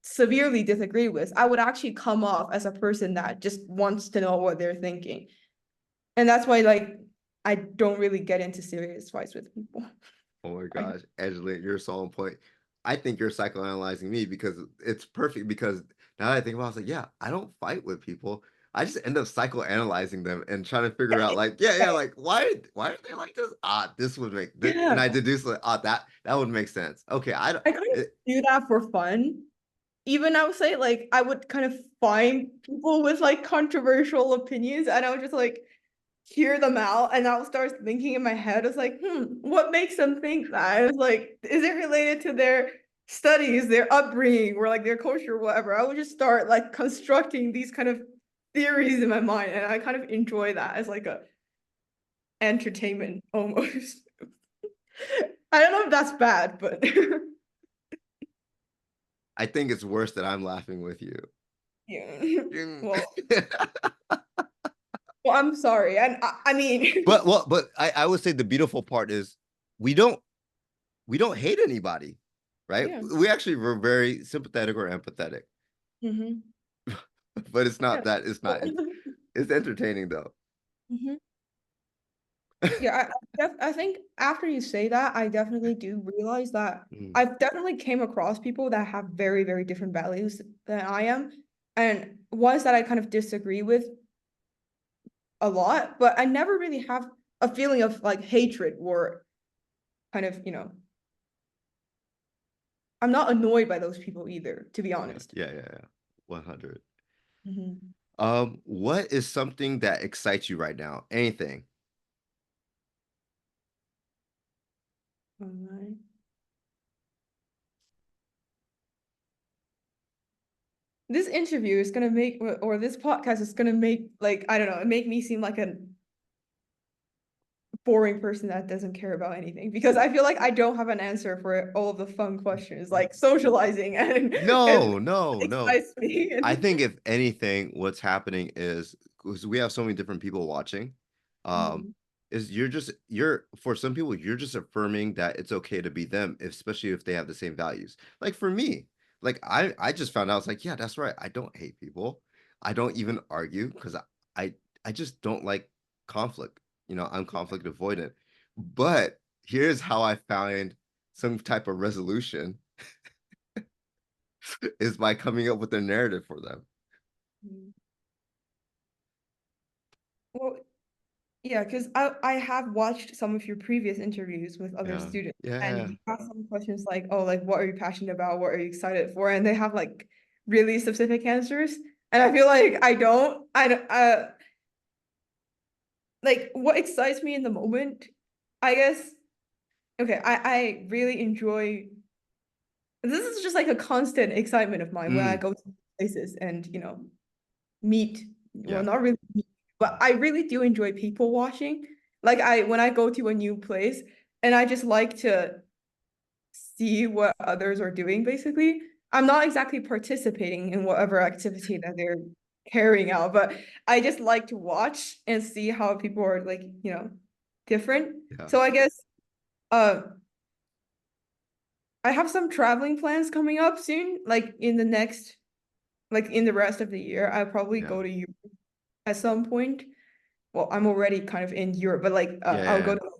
severely disagree with, I would actually come off as a person that just wants to know what they're thinking. And that's why like I don't really get into serious fights with people. oh my I, gosh, Angelina, you're so on point. I think you're psychoanalyzing me because it's perfect because now that I think about it, I was like, yeah, I don't fight with people. I just end up psychoanalyzing them and trying to figure out like, yeah, like why are they like this? Ah, this would make this, and yeah, I deduce like, ah, that would make sense. Okay, I don't I kind of it, do that for fun. Even I would say like I would kind of find people with like controversial opinions and I would just like hear them out and I'll start thinking in my head, it's like, what makes them think that? It's like, is it related to their studies, their upbringing, or like their culture, or whatever? I would just start like constructing these kind of theories in my mind, and I kind of enjoy that as like a entertainment almost. I don't know if that's bad, but I think it's worse that I'm laughing with you. yeah. Mm. Well, well, I'm sorry. And I mean, But I would say the beautiful part is we don't we don't hate anybody, right? yeah. We actually were very sympathetic or empathetic, Hmm. but it's Yeah. not that. It's Well, not. It's entertaining though. mhm. Yeah, I think after you say that, I definitely do realize that Mm, I've definitely came across people that have very, very different values than I am, and ones that I kind of disagree with a lot, but I never really have a feeling of like hatred or kind of, I'm not annoyed by those people either, to be honest. yeah. 100. Mhm. What is something that excites you right now? Anything? Alright. This interview is gonna make, or this podcast is gonna make, like, I don't know, make me seem like a boring person that doesn't care about anything because I feel like I don't have an answer for all of the fun questions like socializing and it No. excites me. I And think if anything, what's happening is because we have so many different people watching, um, Mhm. is you're for some people you're just affirming that it's okay to be them, especially if they have the same values. Like for me, like I just found out it's like yeah, that's right. I don't hate people. I don't even argue because I I just don't like conflict. You know, I'm conflict avoidant. But here's how I found some type of resolution is by coming up with a narrative for them. Mhm. Well, yeah, because I have watched some of your previous interviews with other Yeah. students, and Yeah. you have some questions like, oh, like what are you passionate about? What are you excited for? And they have like really specific answers. And I feel like I don't, like what excites me in the moment, I guess, okay, I really enjoy this is just like a constant excitement of mine when I Mm, go to places and, meet, well, yeah, not really meet, but I really do enjoy people watching. Like when I go to a new place and I just like to see what others are doing, basically. I'm not exactly participating in whatever activity that they're carrying out, but I just like to watch and see how people are like, different. yeah, So I guess uh I have some traveling plans coming up soon, like in the rest of the year. I'll probably yeah, go to Europe at some point. Well, I'm already kind of in Europe, but like yeah, I'll yeah, go to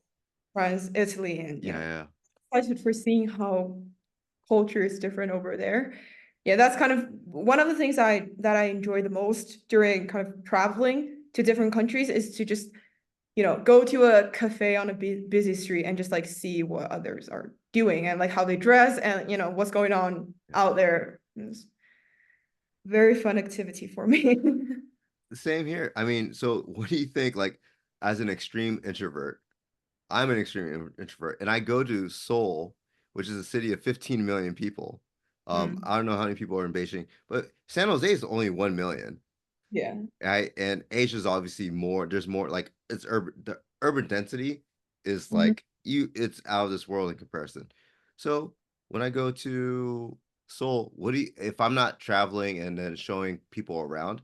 France, Italy, and yeah, yeah. excited for seeing how culture is different over there. Yeah, that's kind of one of the things I enjoy the most during kind of traveling to different countries is to just, go to a cafe on a busy street and just like see what others are doing and like how they dress and what's going on Yeah. out there. It's very fun activity for me. Same here. I mean, so what do you think, like, as an extreme introvert? I'm an extreme introvert, and I go to Seoul, which is a city of 15 million people. Mm, I don't know how many people are in Beijing, but San Jose is only 1 million. yeah. Right? And Asia is obviously more, there's more like it's urban, the urban density is Mhm. like it's out of this world in comparison. So when I go to Seoul, if I'm not traveling and then showing people around,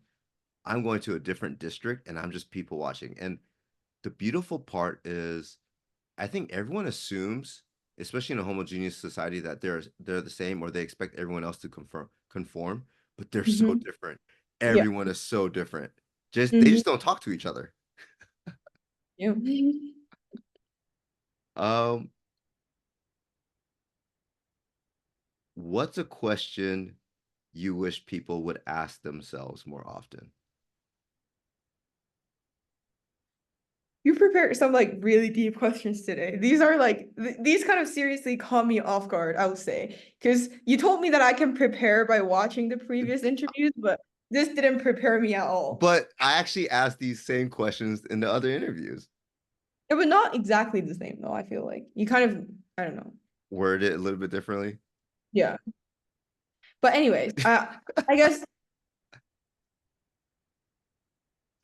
I'm going to a different district and I'm just people watching. And the beautiful part is I think everyone assumes, especially in a homogeneous society, that they're the same or they expect everyone else to conform, but they're so Mhm. different. Yeah. Everyone is so different. Just they Mhm. just don't talk to each other. Yeah. Um, what's a question you wish people would ask themselves more often? You prepared some like really deep questions today. These are like these kind of seriously caught me off guard, I would say, because you told me that I can prepare by watching the previous interviews, but this didn't prepare me at all. But I actually asked these same questions in the other interviews. It was not exactly the same though, I feel like. You kind of, I don't know. Word it a little bit differently. Yeah. But anyways, I guess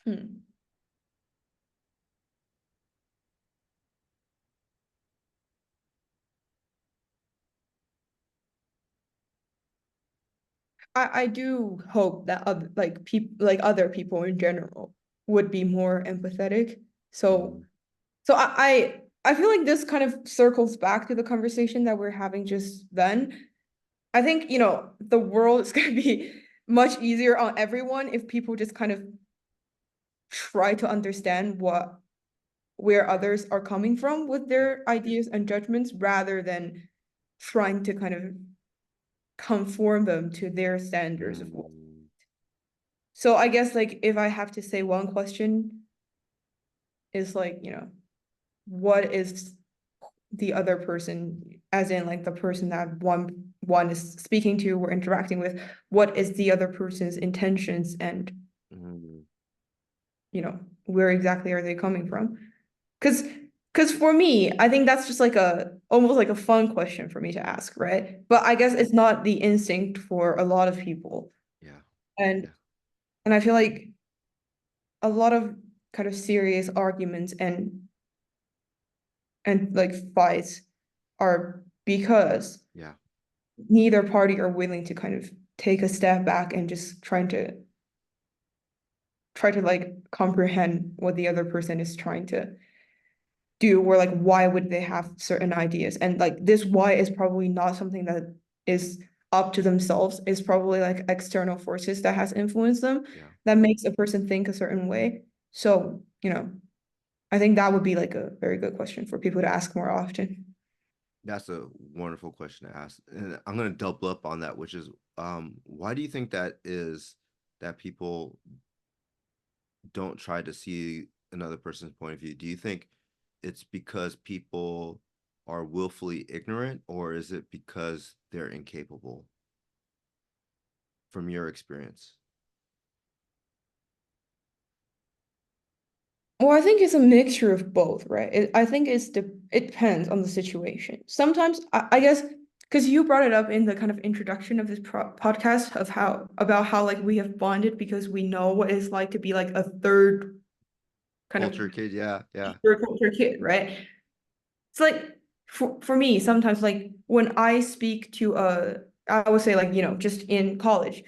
hmm, I do hope that other people in general would be more empathetic. So Mhm. So I feel like this kind of circles back to the conversation that we're having just then. I think, the world is going to be much easier on everyone if people just kind of try to understand where others are coming from with their ideas and judgments rather than trying to kind of conform them to their standards of what. Mm, So I guess like if I have to say one question is like, what is the other person, as in like the person that one is speaking to or interacting with, what is the other person's intentions and mm, where exactly are they coming from? Because because for me, I think that's just like a almost like a fun question for me to ask, right? But I guess it's not the instinct for a lot of people. yeah, And yeah. and I feel like a lot of kind of serious arguments and like fights are because Yeah. neither party are willing to kind of take a step back and just try to like comprehend what the other person is trying to do, or like why would they have certain ideas, and like this why is probably not something that is up to themselves, is probably like external forces that has influenced them Yeah. that makes a person think a certain way. So I think that would be like a very good question for people to ask more often. That's a wonderful question to ask. And I'm going to double up on that, which is why do you think that is that people don't try to see another person's point of view? Do you think it's because people are willfully ignorant, or is it because they're incapable from your experience? Well, I think it's a mixture of both, right? I think it depends on the situation. Sometimes I guess because you brought it up in the kind of introduction of this podcast of how about how like we have bonded because we know what it's like to be like a third kind of Culture kid, yeah, yeah. third culture kid, right? It's like for me, sometimes like when I speak to I would say like, just in college,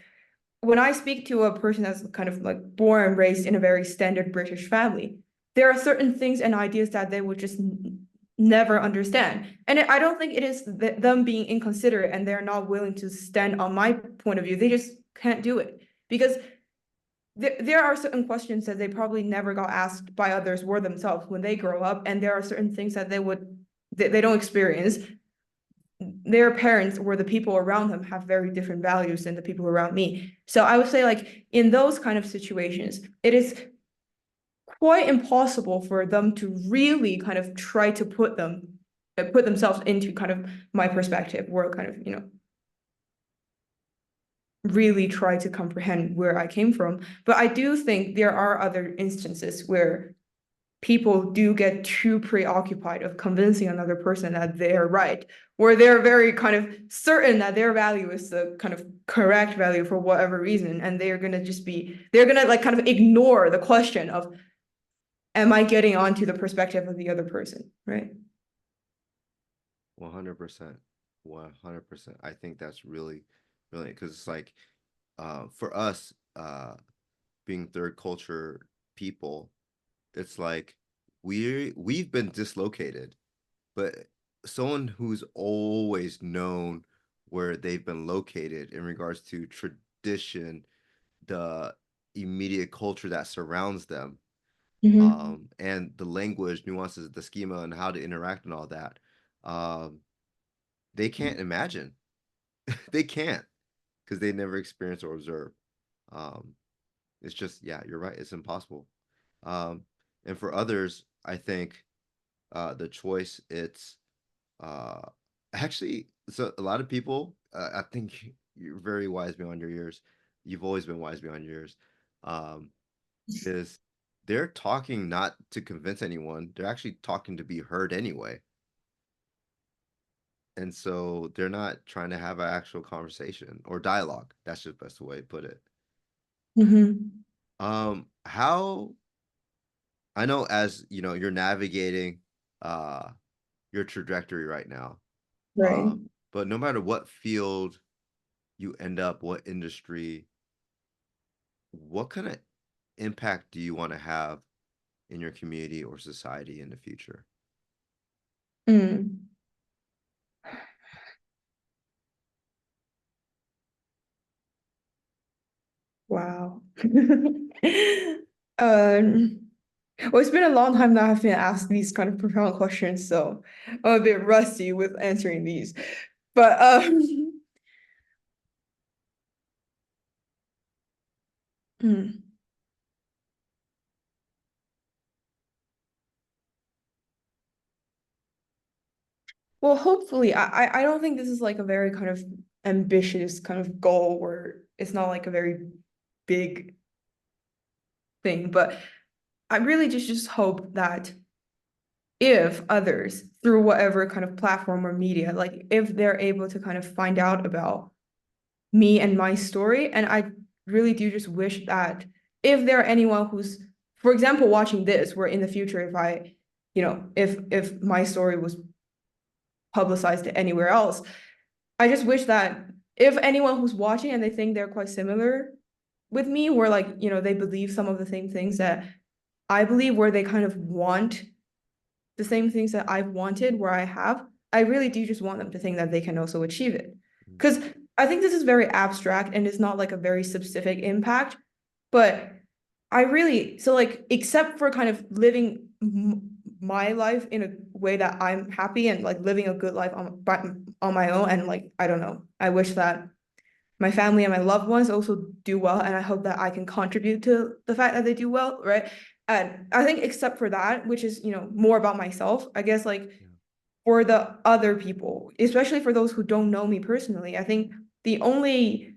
when I speak to a person that's kind of like born and raised in a very standard British family, there are certain things and ideas that they would just never understand. And I don't think it is them being inconsiderate and they're not willing to stand on my point of view. They just can't do it because there are certain questions that they probably never got asked by others or themselves when they grow up, and there are certain things that they don't experience. Their parents or the people around them have very different values than the people around me. So I would say like in those kind of situations, it is quite impossible for them to really kind of try to put themselves into kind of my perspective or kind of, really try to comprehend where I came from. But I do think there are other instances where people do get too preoccupied of convincing another person that they're right, where they're very kind of certain that their value is the kind of correct value for whatever reason, and they're gonna like kind of ignore the question of, am I getting onto the perspective of the other person, right? 100%. 100%. I think that's really brilliant because it's like for us being third culture people, it's like we've been dislocated, but someone who's always known where they've been located in regards to tradition, the immediate culture that surrounds them, Mm-hmm. and the language nuances, the schema, and how to interact and all that. Um, they can't imagine. They can't because they never experienced or observed. Um, it's just, yeah, you're right. It's impossible. Um, and for others, I think the choice it's uh, actually so a lot of people. I think you're very wise beyond your years. You've always been wise beyond your years. Um, is they're talking not to convince anyone. They're actually talking to be heard anyway. And so they're not trying to have an actual conversation or dialogue. That's just the best way to put it. Mm-hmm. How I know as you're navigating uh your trajectory right now. Right. But no matter what field you end up, what industry, what kind of impact do you want to have in your community or society in the future? Mm. Wow. Um, well, it's been a long time that I've been asked these kind of profound questions, so I'm a bit rusty with answering these. But hmm. Well, hopefully, I don't think this is like a very kind of ambitious kind of goal where it's not like a very big thing, but I really just hope that if others, through whatever kind of platform or media, like if they're able to kind of find out about me and my story, and I really do just wish that if there are anyone who's, for example, watching this, where in the future, if I, if my story was publicized anywhere else, I just wish that if anyone who's watching and they think they're quite similar with me, where like, they believe some of the same things that I believe, where they kind of want the same things that I've wanted, where I have, I really do just want them to think that they can also achieve it. Mhm. Because I think this is very abstract and it's not like a very specific impact, but I really, so like, except for kind of living my life in a way that I'm happy and like living a good life on my own, and like, I don't know, I wish that my family and my loved ones also do well, and I hope that I can contribute to the fact that they do well, right? And I think except for that, which is, more about myself, I guess like Yeah. for the other people, especially for those who don't know me personally, I think the only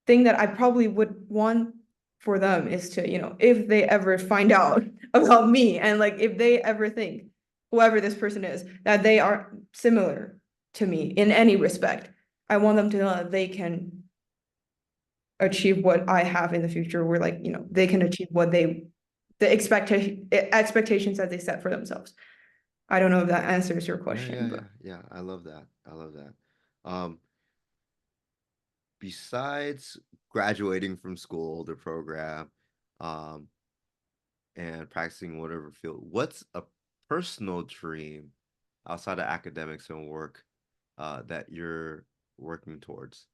thing that I probably would want for them is to, if they ever find out about me, and like if they ever think, whoever this person is, that they are similar, to me in any respect. I want them to know that they can achieve what I have in the future, where like, they can achieve what the expectations that they set for themselves. I don't know if that answers your Yeah, question, yeah, but yeah, yeah. I love that. I love that. Um, Besides graduating from school, the program, um, and practicing whatever field, what's a personal dream outside of academics and work that you're working towards?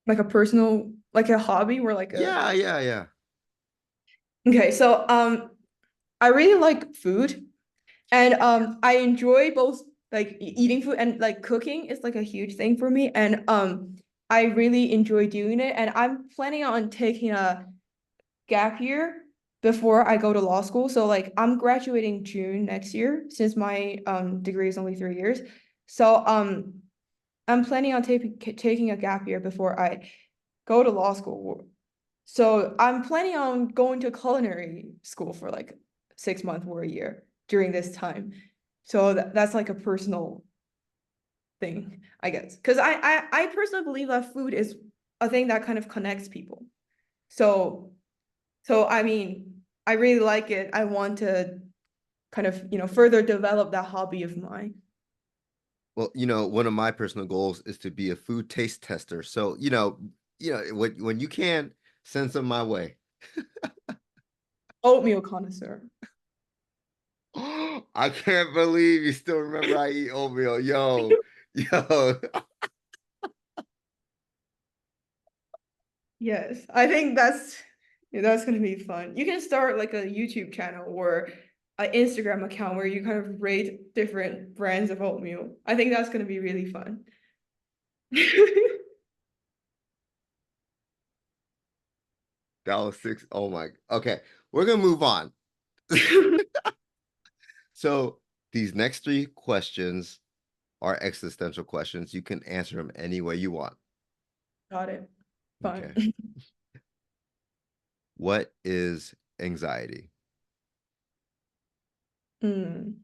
like a personal, like a hobby or like a, Yeah, yeah, yeah. okay, so I really like food. And I enjoy both like eating food and like cooking is like a huge thing for me. And I really enjoy doing it. And I'm planning on taking a gap year before I go to law school. So like I'm graduating June next year since my degree is only 3 years. So I'm planning on taking a gap year before I go to law school. So I'm planning on going to culinary school for like 6 months or a year during this time. So that's like a personal thing, I guess. Because I personally believe that food is a thing that kind of connects people. So I mean, I really like it. I want to kind of, further develop that hobby of mine. Well, one of my personal goals is to be a food taste tester. So, when you can, send some my way. Oatmeal connoisseur. I can't believe you still remember I eat oatmeal. Yo, yo. Yes, I think that's gonna be fun. You can start like a YouTube channel or an Instagram account where you kind of rate different brands of oatmeal. I think that's gonna be really fun. That was six. Oh my. Okay, we're gonna move on. So these next three questions are existential questions. You can answer them any way you want. Got it. Fun. Okay. What is anxiety? Mm.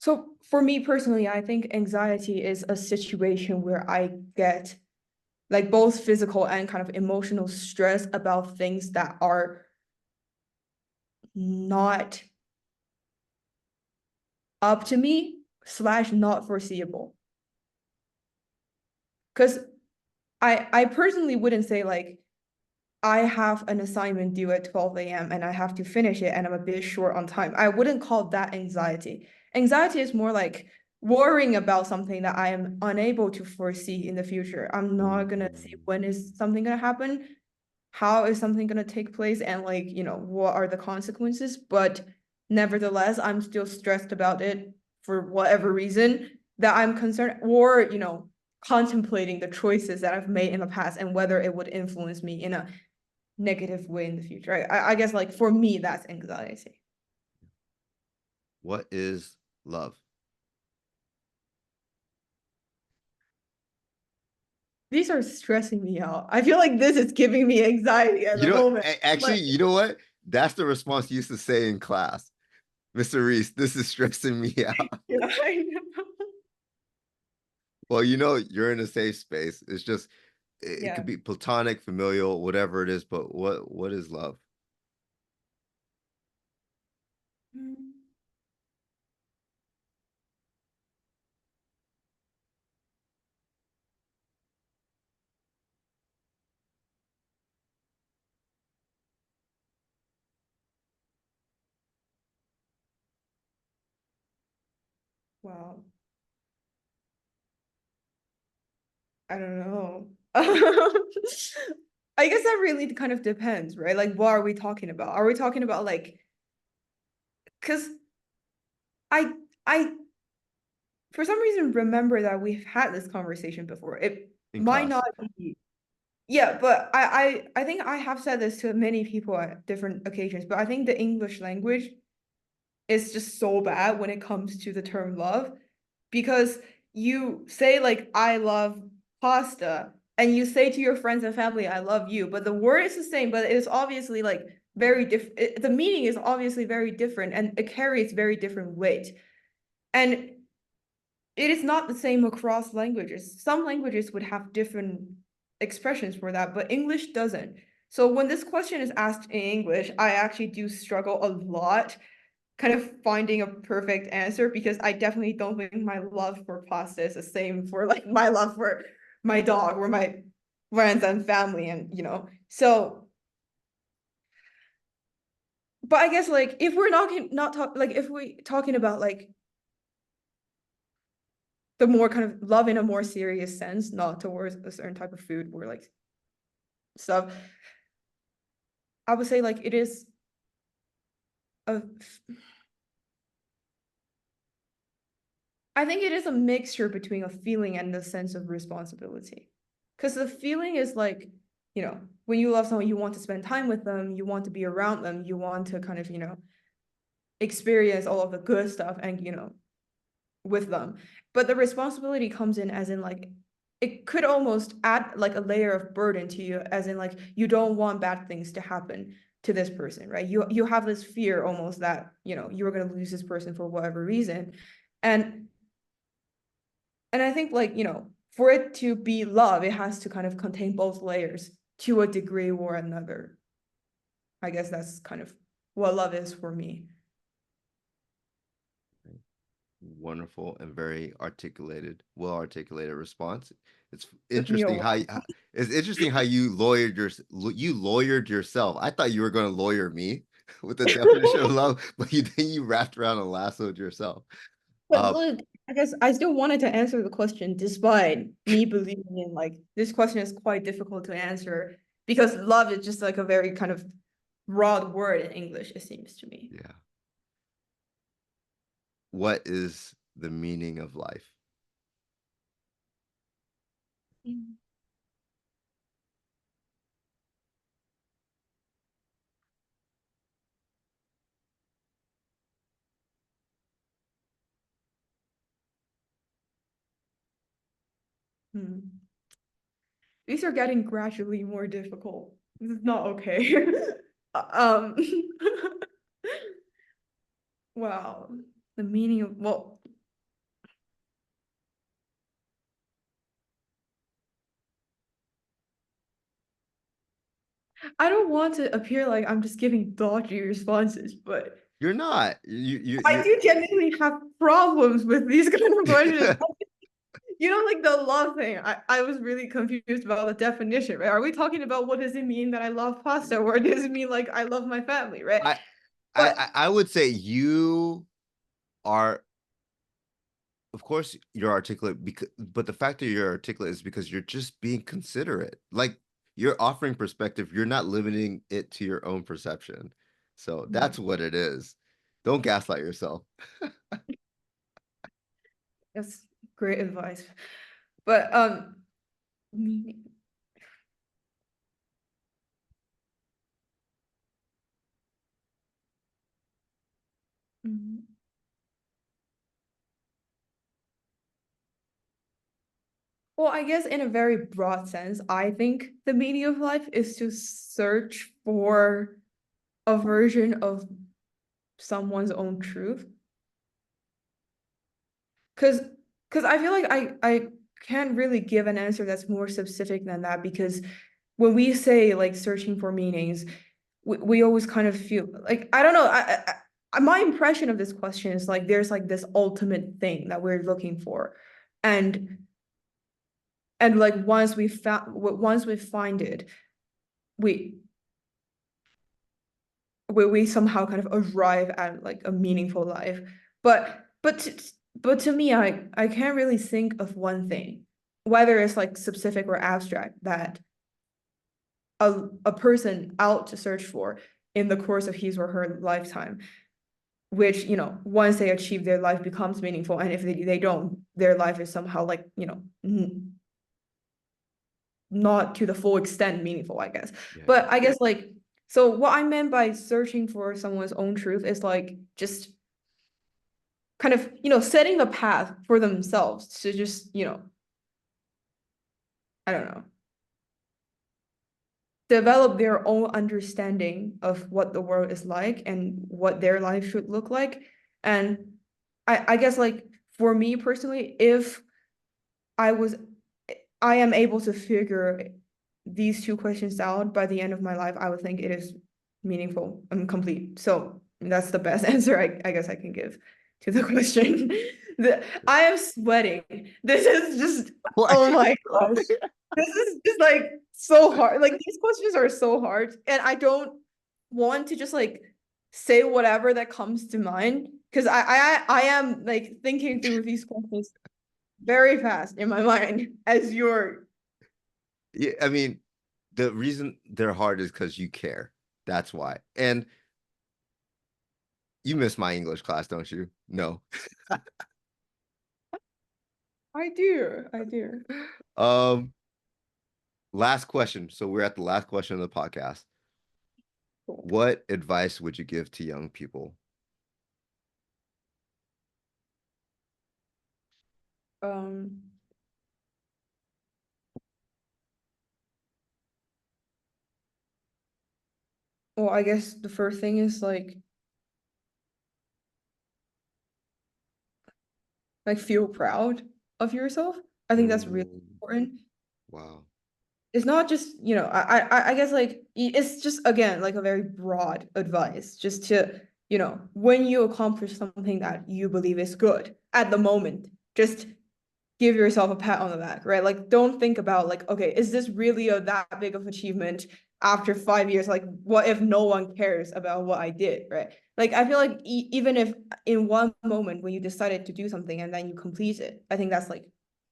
So for me personally, I think anxiety is a situation where I get like both physical and kind of emotional stress about things that are not up to me slash not foreseeable. Because I personally wouldn't say like I have an assignment due at 12 a.m. and I have to finish it and I'm a bit short on time. I wouldn't call that anxiety. Anxiety is more like worrying about something that I am unable to foresee in the future. I'm not gonna see Mm. when is something gonna happen, how is something gonna take place, and like, what are the consequences. But nevertheless, I'm still stressed about it for whatever reason that I'm concerned, or contemplating the choices that I've made in the past and whether it would influence me in a negative way in the future. I guess like for me, that's anxiety. What is love? These are stressing me out. I feel like this is giving me anxiety at You the know, moment. actually, Like, you know what? That's the response you used to say in class. Mr. Reese, this is stressing me out. yeah, I know. Well, you're in a safe space. It's just it Yeah. could be platonic, familial, whatever it is, but what is love? Mm. Wow. I don't know. I guess that really kind of depends, right? Like, what are we talking about? Are we talking about like, because I I for some reason remember that we've had this conversation before. It In might class. not be. Yeah, but I think I have said this to many people at different occasions, but I think the English language is just so bad when it comes to the term love, because you say like I love pasta and you say to your friends and family I love you, but the word is the same, but it's obviously like very different. The meaning is obviously very different, and it carries very different weight. And it is not the same across languages. Some languages would have different expressions for that, but English doesn't. So when this question is asked in English, I actually do struggle a lot kind of finding a perfect answer, because I definitely don't think my love for pasta is the same for like my love for my dog or my friends and family, and so. But I guess like if we're not talk like if we talking about like the more kind of love in a more serious sense, not towards a certain type of food or like stuff, I would say like it is a I think it is a mixture between a feeling and the sense of responsibility. Because the feeling is like, when you love someone, you want to spend time with them, you want to be around them, you want to kind of, experience all of the good stuff and, with them. But the responsibility comes in as in like, it could almost add like a layer of burden to you, as in like, you don't want bad things to happen to this person, right? You have this fear almost that, you're going to lose this person for whatever reason. And I think like, for it to be love, it has to kind of contain both layers to a degree or another. I guess that's kind of what love is for me. Wonderful and very articulated, well articulated response. It's Took me a interesting how while. it's interesting how you lawyered yourself. I thought you were going to lawyer me with the definition of love, but you wrapped around and lassoed yourself. But Uh, look, I guess I still wanted to answer the question despite me believing in like this question is quite difficult to answer, because love is just like a very kind of broad word in English, it seems to me. yeah. What is the meaning of life? Mm. Hmm. These are getting gradually more difficult. This is not okay. um, wow. The meaning of, well, I don't want to appear like I'm just giving dodgy responses, but You're not. I do genuinely have problems with these kind of questions. You Like the love thing. I was really confused about the definition, right? Are we talking about what does it mean that I love pasta, or does it mean like I love my family, right? I But I would say you are, of course you're articulate, because but the fact that you're articulate is because you're just being considerate. Like, you're offering perspective, you're not limiting it to your own perception. So that's what it is. Don't gaslight yourself. that's great advice. But meaning. Mhm. Well, I guess in a very broad sense, I think the meaning of life is to search for a version of someone's own truth. Because I feel like I can't really give an answer that's more specific than that, because when we say like searching for meanings, we always kind of feel like, I don't know, my impression of this question is like there's like this ultimate thing that we're looking for. And like once we find it, we we somehow kind of arrive at like a meaningful life. But to me, I can't really think of one thing, whether it's like specific or abstract, that a person out to search for in the course of his or her lifetime, which, once they achieve, their life becomes meaningful, and if they don't, their life is somehow like, not to the full extent meaningful, I guess. Yeah. But I guess like, so what I meant by searching for someone's own truth is like just kind of, setting the path for themselves to just, I don't know. develop their own understanding of what the world is like and what their life should look like. And I guess like for me personally, if I was I am able to figure these two questions out by the end of my life, I would think it is meaningful and complete. So that's the best answer I guess I can give to the question. I am sweating. This is just, Why oh are you my gosh. crying? This is just like so hard. Like these questions are so hard. And I don't want to just like say whatever that comes to mind. Because I am like thinking through these questions very fast in my mind as you're Yeah, I mean, the reason they're hard is because you care. That's why. And you miss my English class, don't you? No. I do. Um, last question. So we're at the last question of the podcast. Cool. What advice would you give to young people? Um, well, I guess the first thing is like feel proud of yourself. I think that's really Mm, important. wow. It's not just, I guess like it's just again like a very broad advice, just to, when you accomplish something that you believe is good at the moment, just give yourself a pat on the back, right? Like, don't think about like, okay, is this really that big of achievement after 5 years? Like, what if no one cares about what I did, right? Like, I feel like even if in one moment when you decided to do something and then you complete it, I think that's like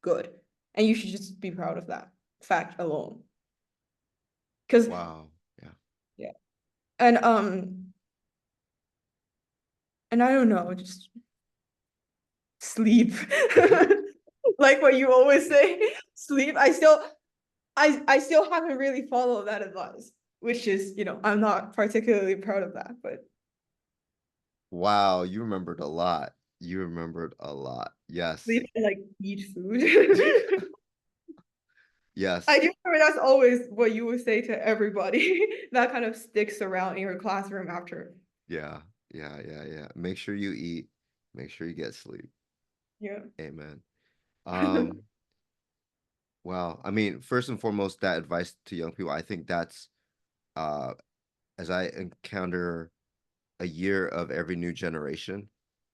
good, and you should just be proud of that fact alone. Because Wow. Yeah. yeah, and and I don't know, just sleep, like what you always say, sleep. I still haven't really followed that advice, which is, I'm not particularly proud of that, but Wow, you remembered a lot. You remembered a lot. Yes. sleep and like eat food. I Yes. do remember that's always what you would say to everybody that kind of sticks around in your classroom after. Yeah. Yeah. Yeah. Yeah. Make sure you eat. Make sure you get sleep. Yeah. Amen. Um, wow. I mean, first and foremost, that advice to young people, I think that's uh as I encounter a year of every new generation,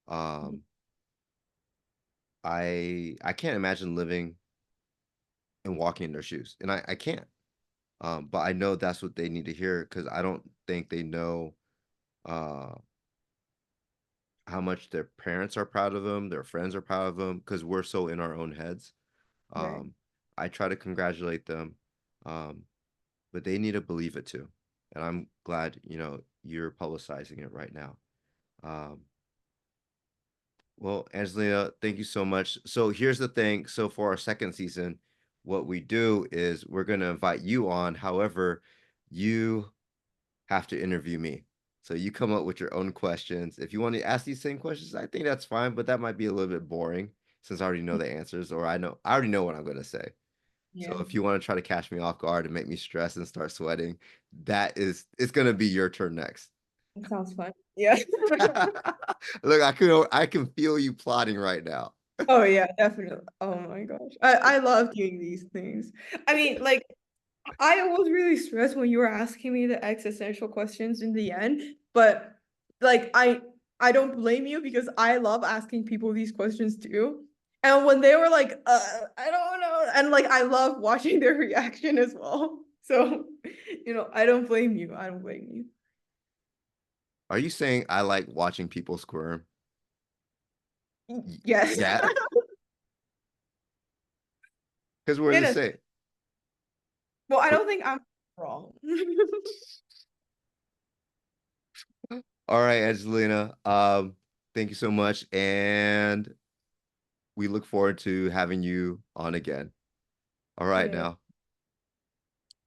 um, I can't imagine living and walking in their shoes. And I can't. But I know that's what they need to hear because I don't think they know uh how much their parents are proud of them, their friends are proud of them, because we're so in our own heads. Right. Um, I try to congratulate them, um, but they need to believe it too. And I'm glad, you're publicizing it right now. Um, well, Angelina, thank you so much. So here's the thing. So for our second season, what we do is we're going to invite you on. However, you have to interview me. So you come up with your own questions. If you want to ask these same questions, I think that's fine, but that might be a little bit boring since I already know the answers, or I already know what I'm going to say. So Yeah. if you want to try to catch me off guard and make me stress and start sweating, it's going to be your turn next. That sounds fun. Yeah. Look, I can feel you plotting right now. Oh yeah, definitely. Oh my gosh. I love doing these things. I mean, like I was really stressed when you were asking me the existential questions in the end, but like I don't blame you because I love asking people these questions too. And when they were like, I don't know, and like I love watching their reaction as well. So, I don't blame you. I don't blame you. Are you saying I like watching people squirm? Yes. Yeah, because we're In the a, same. well, I don't think I'm wrong. All right, Angelina. Thank you so much, and we look forward to having you on again. All right, Yeah. now.